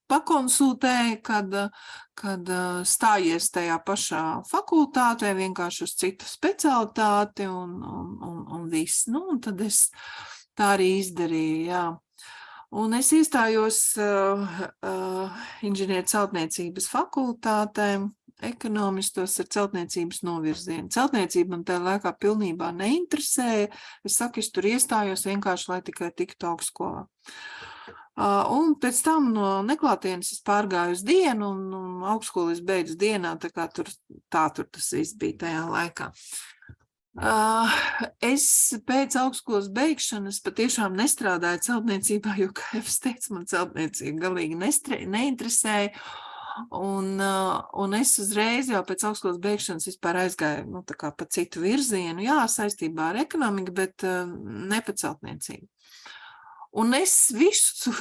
pakonsultēju, kad stājies tajā pašā fakultātē, vienkārši uz citu specialitāti un viss. Nu, un tad es tā arī izdarīju, jā. Un es iestājos inženieru celtniecības fakultātē, ekonomistos ar celtniecības novirzienu. Celtniecība man tajā laikā pilnībā neinteresēja. Es saku, es tur iestājos vienkārši, lai tikai tiktu augstskolā. Un pēc tam no neklātienes es pārgāju uz dienu, un augstskolu es beidzu dienā, tā kā tur tas viss bija tajā laikā. Es pēc augstskolas beigšanas patiešām nestrādāju celtniecībā, jo, kā jau es teicu, man celtniecība galīgi neinteresēja. Un es uzreiz jau pēc augstskolas beigšanas vispār aizgāju, nu, tā kā pa citu virzienu, jā, saistībā ar ekonomiku, bet ne pa celtniecību. Un es visu,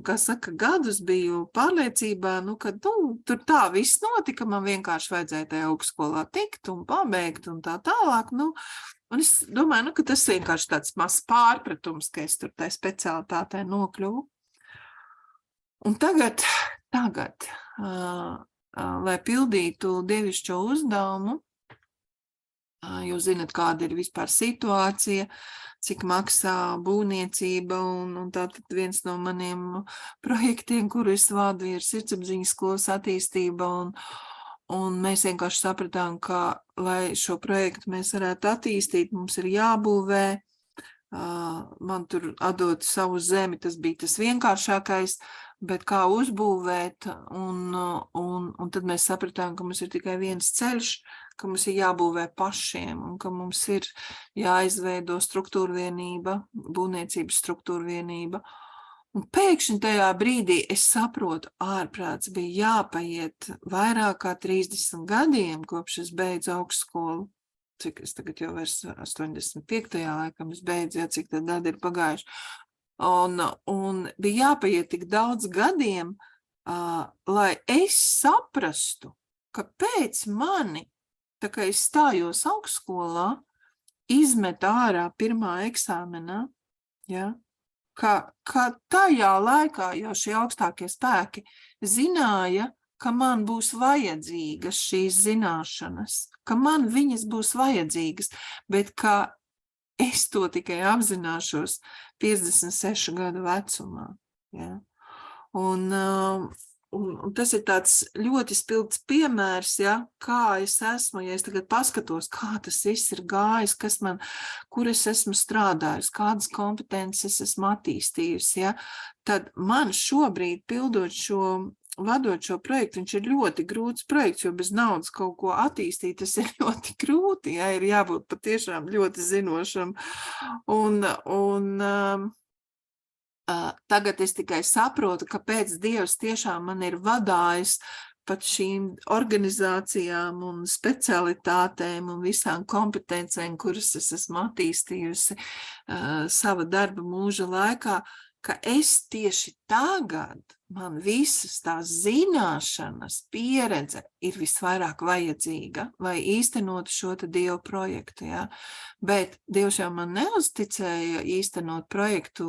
kā saka, gadus biju pārliecībā, ka tur tā viss notika, man vienkārši vajadzēja tajā augstskolā tikt un pabeigt un tā tālāk. Un es domāju, ka tas vienkārši tāds mazs pārpratums, ka es tur tai specialitātē nokļuvu. Un tagad, lai pildītu dievišķo uzdevumu, jūs zināt, kāda ir vispār situācija, cik maksā būvniecība, un tātad viens no maniem projektiem, kuru es vadu, ir sirdsapziņas skolas attīstība, un mēs vienkārši sapratām, ka, lai šo projektu mēs varētu attīstīt, mums ir jābūvē, man tur atdot savu zemi, tas bija tas vienkāršākais, bet kā uzbūvēt, un tad mēs sapratām, ka mums ir tikai viens ceļš, ka mums ir jābūvē pašiem, un ka mums ir jāizveido struktūrvienība, būvniecības struktūrvienība. Un pēkšņi tajā brīdī es saprotu, ārprāts bija jāpaiet vairāk kā 30 gadiem, kopš es beidzu augstskolu. Cik es tagad jau vairs 85. laikam es beidzu, cik tad gadi ir pagājuši. Un bija jāpaiet tik daudz gadiem, lai es saprastu, kāpēc mani, tā kā es stājos augstskolā, izmet ārā pirmā eksāmenā, ja, ka tajā laikā jau šie augstākie spēki zināja, ka man būs vajadzīgas šīs zināšanas, ka man viņas būs vajadzīgas, bet ka es to tikai apzināšos 56 gadu vecumā. Ja? Un tas ir tāds ļoti spilgts piemērs, ja? Kā es esmu, ja es tagad paskatos, kā tas viss ir gājis, kur es esmu strādājusi, kādas kompetences esmu attīstījusi, ja? Tad man šobrīd vadot šo projektu, viņš ir ļoti grūts projekts, jo bez naudas kaut ko attīstīt, tas ir ļoti grūti, ja, ir jābūt patiešām ļoti zinošam. Tagad es tikai saprotu, kāpēc Dievs tiešām man ir vadājis pat šīm organizācijām un specialitātēm un visām kompetencēm, kuras es esmu attīstījusi sava darba mūža laikā, ka es tieši tagad, man visas tās zināšanas, pieredze ir visvairāk vajadzīga, lai īstenotu šo te Dievu projektu, ja? Bet Dievs jau man neuzticēja īstenot projektu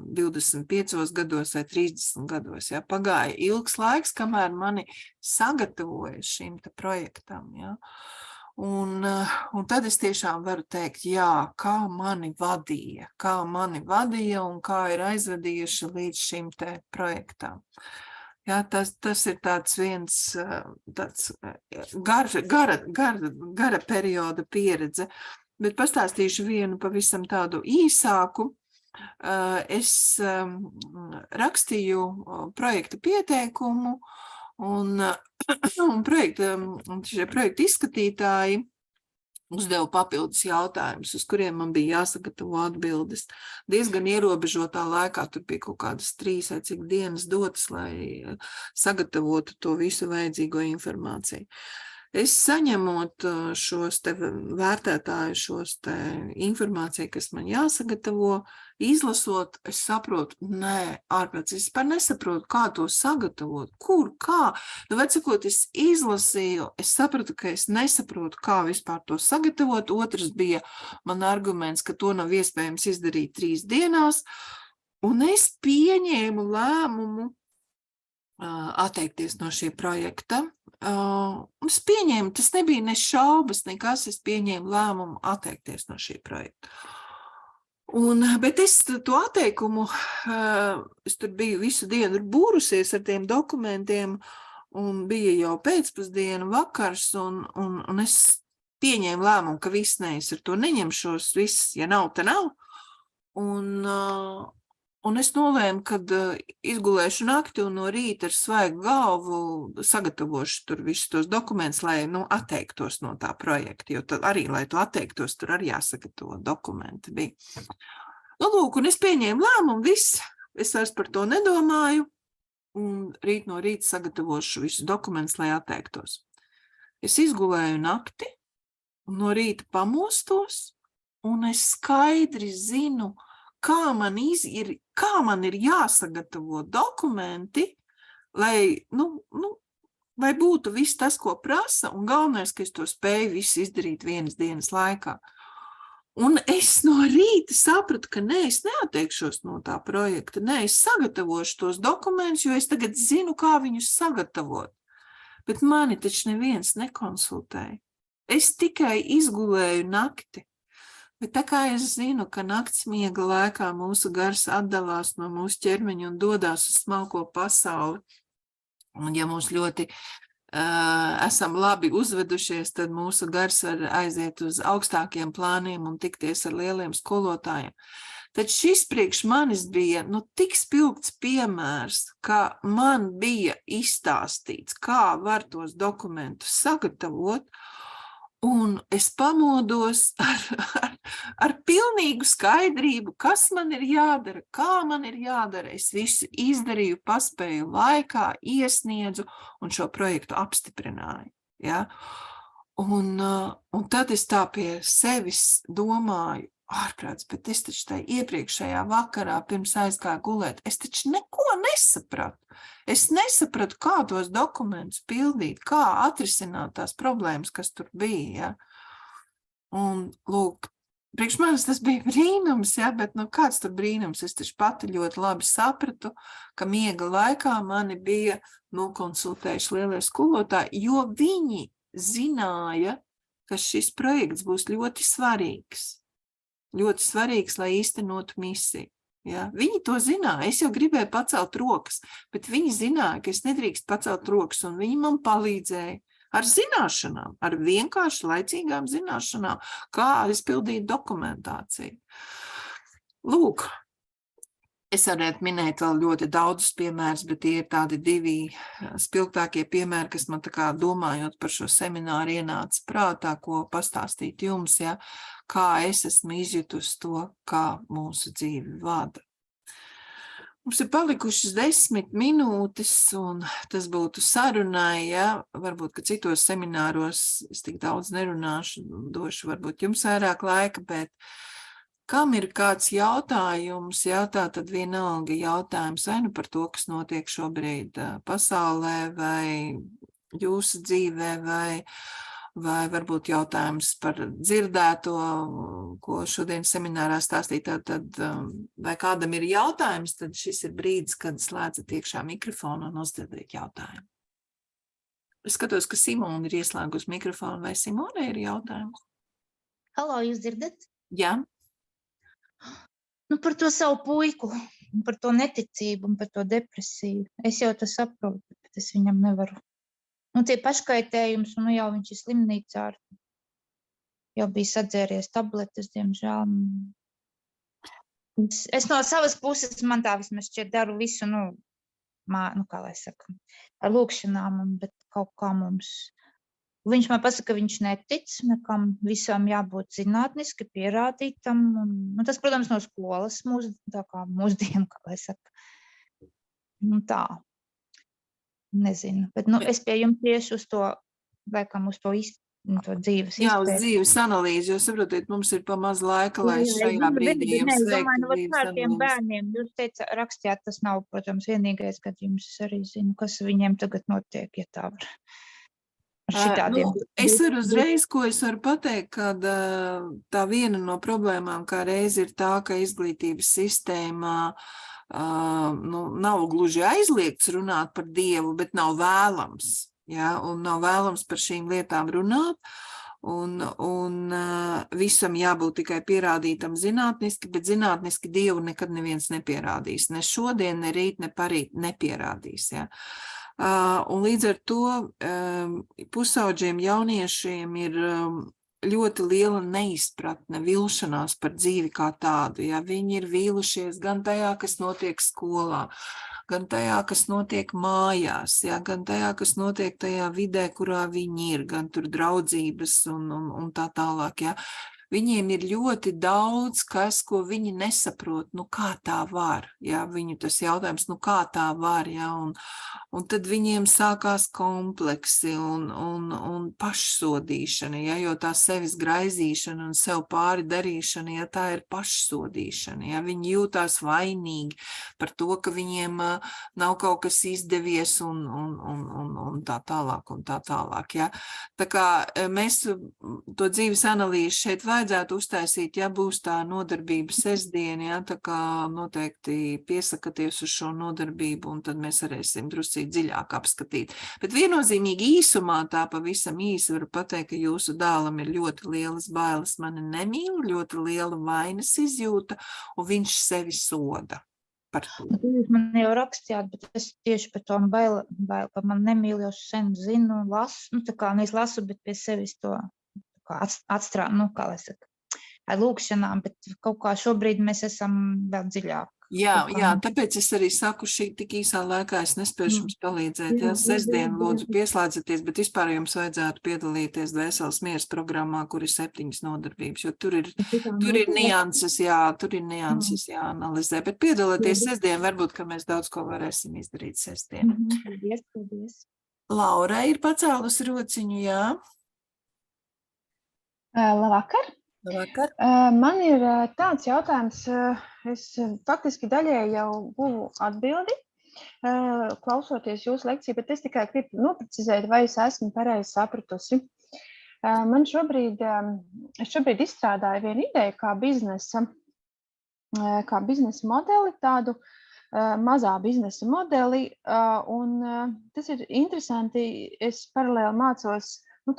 25 gados vai 30 gados, ja? Pagāja ilgs laiks, kamēr mani sagatavoja šim te projektam, ja? Un tad es tiešām varu teikt, jā, kā mani vadīja un kā ir aizvadījuši līdz šim te projektam. Jā, tas ir tāds viens tāds gara perioda pieredze, bet pastāstīšu vienu pavisam tādu īsāku. Es rakstīju projekta pieteikumu, un šie projekta izskatītāji uzdeva papildus jautājumus, uz kuriem man bija jāsagatavo atbildes. Diezgan ierobežotā laikā, tur bija kaut kādas 3 vai cik dienas dotas, lai sagatavotu to visu vajadzīgo informāciju. Es saņemot šos te vērtētāju, šos te informāciju, kas man jāsagatavo, izlasot, es saprotu, nē, ārprāts, es vispār nesaprotu, kā to sagatavot, kur, kā. Nu, vecakot, es izlasīju, es sapratu, ka es nesaprotu, kā vispār to sagatavot. Otrs bija man arguments, ka to nav iespējams izdarīt 3 dienās, un es pieņēmu lēmumu atteikties no šī projekta. Es pieņēmu, tas nebija ne šaubas, nekas, es pieņēmu lēmumu atteikties no šī projekta. Bet es to atteikumu, es tur biju visu dienu būrusies ar tiem dokumentiem, un bija jau pēcpusdiena vakars, un es pieņēmu lēmumu, ka viss ne, es ar to neņemšos, viss, ja nav, te nav. Un es nolēmu, kad izgulēšu nakti un no rīta ar svaigu galvu sagatavošu tur visus tos dokumentus, lai atteiktos no tā projekta, jo tad arī, lai to atteiktos, tur arī jāsagatavo dokumenti bija. Lūk, un es pieņēmu lēmumu, viss, es vairs par to nedomāju, un rīt no rīta sagatavošu visus dokumentus, lai atteiktos. Es izgulēju nakti, un no rīta pamostos, un es skaidri zinu, kā man ir jāsagatavo dokumenti, lai būtu viss tas, ko prasa, un galvenais, ka es to spēju visu izdarīt 1 dienas laikā. Un es no rīta sapratu, ka nē, es neatteikšos no tā projekta, nē, es sagatavošu tos dokumentus, jo es tagad zinu, kā viņus sagatavot. Bet mani taču neviens nekonsultēja. Es tikai izgulēju nakti. Bet tā kā es zinu, ka nakts miega laikā mūsu gars atdalās no mūsu ķermeņa un dodās uz smalko pasauli, un ja mūs ļoti esam labi uzvedušies, tad mūsu gars var aiziet uz augstākiem plāniem un tikties ar lieliem skolotājiem. Tad šis priekš manis bija tik spilgts piemērs, ka man bija izstāstīts, kā var tos dokumentus sagatavot, un es pamodos ar pilnīgu skaidrību, kas man ir jādara, kā man ir jādara. Es visu izdarīju, paspēju laikā, iesniedzu un šo projektu apstiprināju. Ja? Un tad es tā pie sevis domāju, ārprāts, bet es taču tai iepriekšējā vakarā pirms aizgāju gulēt, es taču neko nesapratu. Es nesapratu, kā tos dokumentus pildīt, kā atrisināt tās problēmas, kas tur bija. Ja? Un, lūk, priekš manis tas bija brīnums, ja? Bet kāds tur brīnums? Es taču pati ļoti labi sapratu, ka miega laikā mani bija nokonsultējuši lielie skolotāji, jo viņi zināja, ka šis projekts būs ļoti svarīgs. Ļoti svarīgs, lai īstenotu misiju. Ja? Viņi to zināja, es jau gribēju pacelt rokas, bet viņi zināja, ka es nedrīkst pacelt rokas, un viņi man palīdzēja ar zināšanām, ar vienkārši laicīgām zināšanām, kā izpildīt dokumentāciju. Lūk, es varētu minēt vēl ļoti daudzus piemērus, bet tie ir tādi 2 spilgtākie piemēri, kas man tā kā domājot par šo semināru ienāca prātā, ko pastāstīt jums, ja, kā es esmu izjutusi to, kā mūsu dzīvi vada. Mums ir palikušas 10 minūtes, un tas būtu sarunai, ja, varbūt, ka citos semināros es tik daudz nerunāšu, došu varbūt jums vairāk laika, bet kam ir kāds jautājums, jautā tad vienalga jautājums vai par to, kas notiek šobrīd pasaulē vai jūsu dzīvē, vai varbūt jautājums par dzirdēto, ko šodien seminārā stāstīja, tad vai kādam ir jautājums, tad šis ir brīdis, kad slēdzat iekšā mikrofonu un uzdodat jautājumu. Es skatos, ka Simona ir ieslēgusi mikrofonu, vai Simona ir jautājums? Halo, jūs dzirdat? Jā. Par to savu puiku, par to neticību un par to depresiju. Es jau to saprotu, bet es viņam nevaru. Tie paškaitējums, un jau viņš ir slimnīcā, jau bija sadzēries tabletes, diemžēl. Es no savas puses, man tā vismaz šķiet, daru visu, kā lai saka, ar lūkšanām, bet kaut kā mums. Viņš man pasaka, ka viņš netic, nekam visam jābūt zinātniski pierādītam. Un tas, protams, no skolas mūsdienu, kā lai saka. Tā, nezinu. Bet es pie jums tieši uz to laikam uz to dzīves Jā, uz izpēti. dzīves analīzi, jo saprotiet, mums ir pa maz laika, lai Jā, šajā zinu, brīdī bet jums es domāju, veiktu nu, vat dzīves ar tiem analīzi. bērniem, jūs rakstījāt, tas nav, protams, vienīgais gadījums, es arī zinu, kas viņiem tagad notiek, ja tā var. Ar šitādiem. Es varu uzreiz, ko es varu pateikt, kad tā viena no problēmām kā reiz ir tā, ka izglītības sistēmā nav gluži aizliegts runāt par Dievu, bet nav vēlams, ja? Un nav vēlams par šīm lietām runāt, un visam jābūt tikai pierādītam zinātniski, bet zinātniski Dievu nekad neviens nepierādīs, ne šodien, ne rīt, ne parīt nepierādīs, ja? Un līdz ar to pusaudžiem jauniešiem ir ļoti liela neizpratne, vilšanās par dzīvi kā tādu. Ja? Viņi ir vīlušies gan tajā, kas notiek skolā, gan tajā, kas notiek mājās, ja? Gan tajā, kas notiek tajā vidē, kurā viņi ir, gan tur draudzības un tā tālāk. Ja? Viņiem ir ļoti daudz, kas, ko viņi nesaprot, nu kā tā var, ja? Viņu tas jautājums, nu kā tā var, ja? Un tad viņiem sākās kompleksi un pašsodīšana, ja? Jo tā sevis graizīšana un sev pāri darīšana, ja tā ir pašsodīšana, ja? Viņi jūtās vainīgi par to, ka viņiem nav kaut kas izdevies un tā tālāk un tā tālāk, ja? Tā kā mēs to dzīves analīzi šeit vajadzētu uztaisīt, ja būs tā nodarbība sestdien, ja, tā kā noteikti piesakaties uz šo nodarbību, un tad mēs varēsim druscīt dziļāk apskatīt. Bet viennozīmīgi īsumā tā pavisam īsi varu pateikt, ka jūsu dēlam ir ļoti lielas bailes, mani nemīl, ļoti liela vainas izjūta, un viņš sevi soda par to. Jūs man jau rakstījāt, bet es tieši par to baili, ka man nemīl jau sen zinu un lasu, nu tā kā nevis lasu, bet pie sevis to atstrādu, nu, kā lai saka, ar lūkšanām, bet kaut kā šobrīd mēs esam vēl dziļāk. Jā, tāpēc es arī saku, šī tik īsā laikā es nespēšu jums palīdzēt. Ja sestdien lūdzu pieslēdzaties, bet vispār jums vajadzētu piedalīties Dvēseles miers programmā, kur ir 7 nodarbības, jo tur ir nianses, jāanalizē, bet piedalieties sestdien, varbūt, ka mēs daudz ko varēsim izdarīt sestdien. Paldies. Laura ir pacēlus rociņu, jā? Labvakar. Labvakar. Man ir tāds jautājums, es faktiski daļēji jau guvu atbildi, klausoties jūsu lekciju, bet es tikai gribu noprecizēt, vai es esmu pareizi sapratusi. Es šobrīd izstrādāju vienu ideju kā biznesa modeli, tādu mazā biznesa modeli, un tas ir interesanti, es paralēli mācos,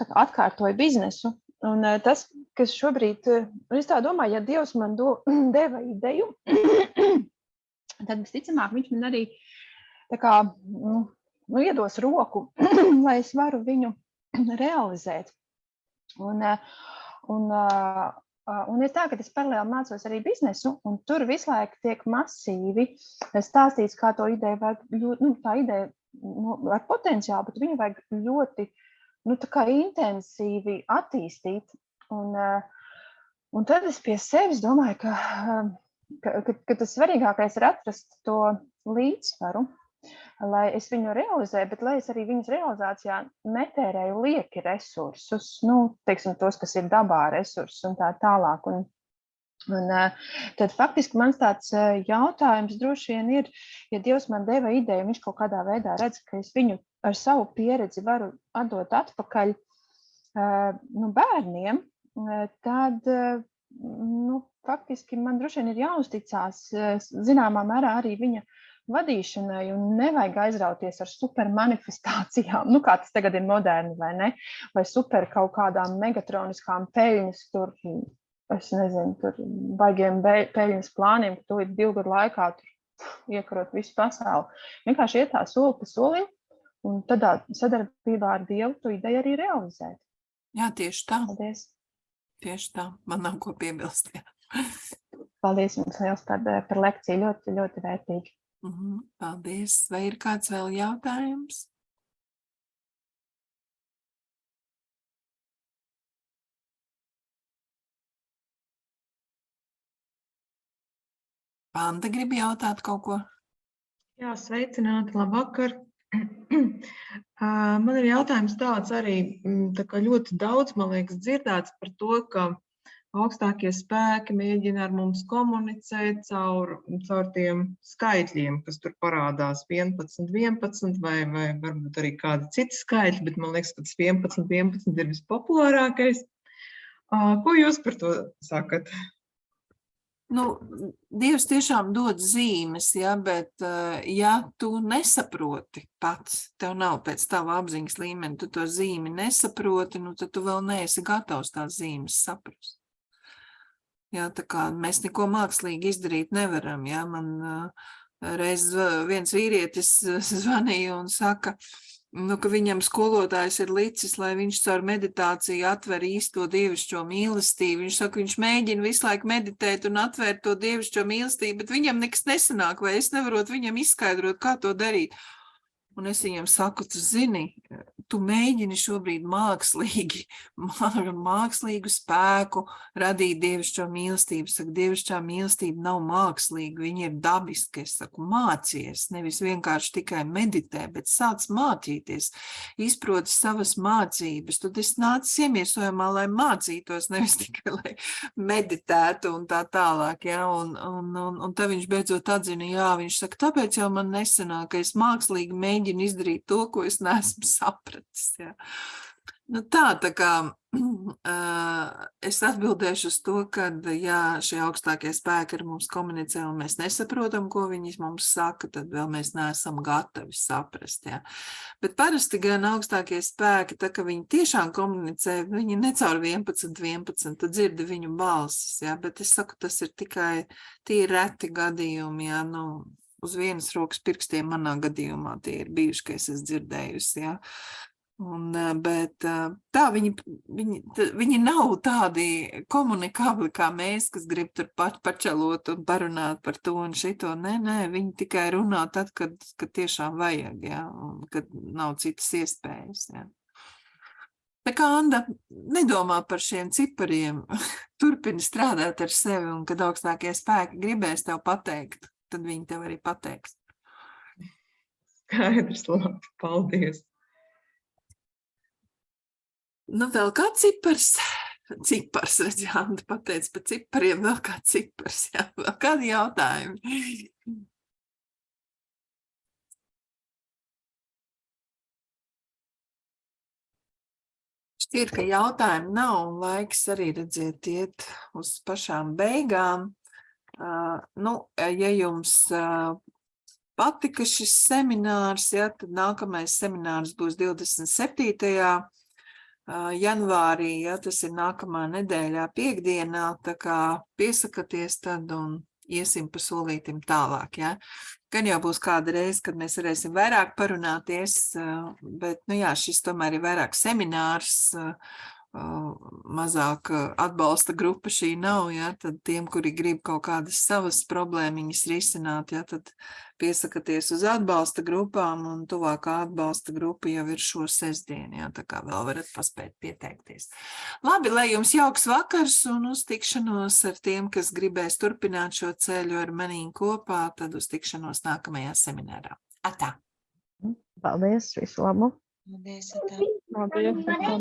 atkārtoju biznesu. Un tas, kas šobrīd, es tā domāju, ja Dievs man deva ideju, tad visticamāk viņš man arī tā kā, iedos roku, lai es varu viņu realizēt. Un ir tā, ka es paralēli mācos arī biznesu, un tur visu laiku tiek masīvi stāstīts, kā to ideju vajag, tā ideja ar potenciālu, bet viņu vajag ļoti tā kā intensīvi attīstīt. Un tad es pie sevis domāju, ka tas svarīgākais ir atrast to līdzsvaru, lai es viņu realizēju, bet lai es arī viņas realizācijā netērēju lieki resursus, teiksim, tos, kas ir dabā resursus un tā tālāk. Un tad faktiski mans tāds jautājums droši vien ir, ja Dievs man deva ideju, viņš kaut kādā veidā redz, ka es viņu ar savu pieredzi varu atdot atpakaļ bērniem, tad faktiski man droši vien ir jāuzticās zināmā mērā arī viņa vadīšanai un nevajag aizrauties ar super manifestācijām, kā tas tagad ir moderni, vai ne? Vai super kaut kādām megatroniskām peļņas tur, es nezinu, tur baigiem peļņas plāniem, ka tu 2 gadu laikā tur iekarot visu pasauli. Vienkārši iet tā soli pa solim un tādā sadarbībā ar Dievu tu ideju arī realizēt. Jā, tieši tā. Paldies. Tieši tā. Man nav ko piebilst. Paldies jums liels par lekciju. Ļoti, ļoti vērtīgi. Paldies. Vai ir kāds vēl jautājums? Anda grib jautāt kaut ko? Jā, sveicināti, labvakar. Man ir jautājums tāds arī, tā kā ļoti daudz, man liekas, dzirdēts par to, ka augstākie spēki mēģina ar mums komunicēt caur tiem skaitļiem, kas tur parādās 11, 11 vai varbūt arī kādi citi skaitļi, bet man liekas, ka tas 11, 11 ir vispopulārākais. Ko jūs par to sakat? Nu, Dievs tiešām dod zīmes, ja, bet ja tu nesaproti pats, tev nav pēc tava apziņas līmeni, tu to zīmi nesaproti, nu, tad tu vēl neesi gatavs tās zīmes saprast. Jā, tā kā mēs neko mākslīgi izdarīt nevaram, jā, man reiz viens vīrietis zvanīja un saka, ka viņam skolotājs ir licis, lai viņš caur meditāciju atver īsto dievišķo mīlestību. Viņš saka, viņš mēģina visu laiku meditēt un atvērt to dievišķo mīlestību, bet viņam nekas nesanāk, vai es nevarot viņam izskaidrot, kā to darīt. Un es viņam saku, tu zini, tu mēģini šobrīd mākslīgu spēku radīt dievišķo mīlestību. Saku, dievišķā mīlestība nav mākslīga, viņa ir dabiska. Es saku, mācies, nevis vienkārši tikai meditē, bet sāc mācīties, izproti savas mācības. Tad es nācu iemiesojumā, lai mācītos, nevis tikai, lai meditētu un tā tālāk. Ja? Un tad viņš beidzot atzina, jā, viņš saka, tāpēc jau man nesanāk, ka es mākslīgi mēģinu izdarīt to, ko es neesmu sapratis. Ja. Nu tā kā es atbildēšu uz to, ka jā, šie augstākie spēki ar mums komunicē un mēs nesaprotam, ko viņi mums saka, tad vēl mēs neesam gatavi saprast. Ja. Bet parasti gan augstākie spēki, tā ka viņi tiešām komunicē, viņi ne caur 11, 11, tu dzirdi viņu balsis, ja. Bet es saku, tas ir tikai tie reti gadījumi, ja, nu, uz vienas rokas pirkstiem manā gadījumā tie ir bijuši, ka es esmu dzirdējusi, ja. Bet tā, viņi nav tādi komunikabli kā mēs, kas grib tur pačelot un parunāt par to un šito. Nē, viņi tikai runā tad, kad tiešām vajag, ja, un kad nav citas iespējas, ja. Tā kā Anda, nedomā par šiem cipariem, turpini strādāt ar sevi, un kad augstākie spēki gribēs tev pateikt, tad viņi tev arī pateiks. Skaidrs, labi, paldies. Nu, vēl kā cipars, redz, Anda pateica par cipariem, vēl kā cipars, jā, vēl kādi jautājumi. Šķiet, ka jautājumi nav, un laiks arī, redziet, iet uz pašām beigām. Ja jums patika šis seminārs, ja, tad nākamais seminārs būs 27. janvārī, ja, tas ir nākamā nedēļā piekdienā, tā kā piesakaties tad un iesim pa solītim tālāk, ja. Gan jau būs kāda reize, kad mēs varēsim vairāk parunāties, bet, nu jā, šis tomēr ir vairāk seminārs, mazāk atbalsta grupa šī nav, ja, tad tiem, kuri grib kaut kādas savas problēmiņas risināt, ja, tad piesakaties uz atbalsta grupām, un tuvākā atbalsta grupa jau ir šo sestdienu, ja, tā kā vēl varat paspēt pieteikties. Labi, lai jums jauks vakars un uz tikšanos ar tiem, kas gribēs turpināt šo ceļu ar manīm kopā, tad uz tikšanos nākamajā seminārā. Atā! Paldies, visu labu! Paldies, Atā! Paldies!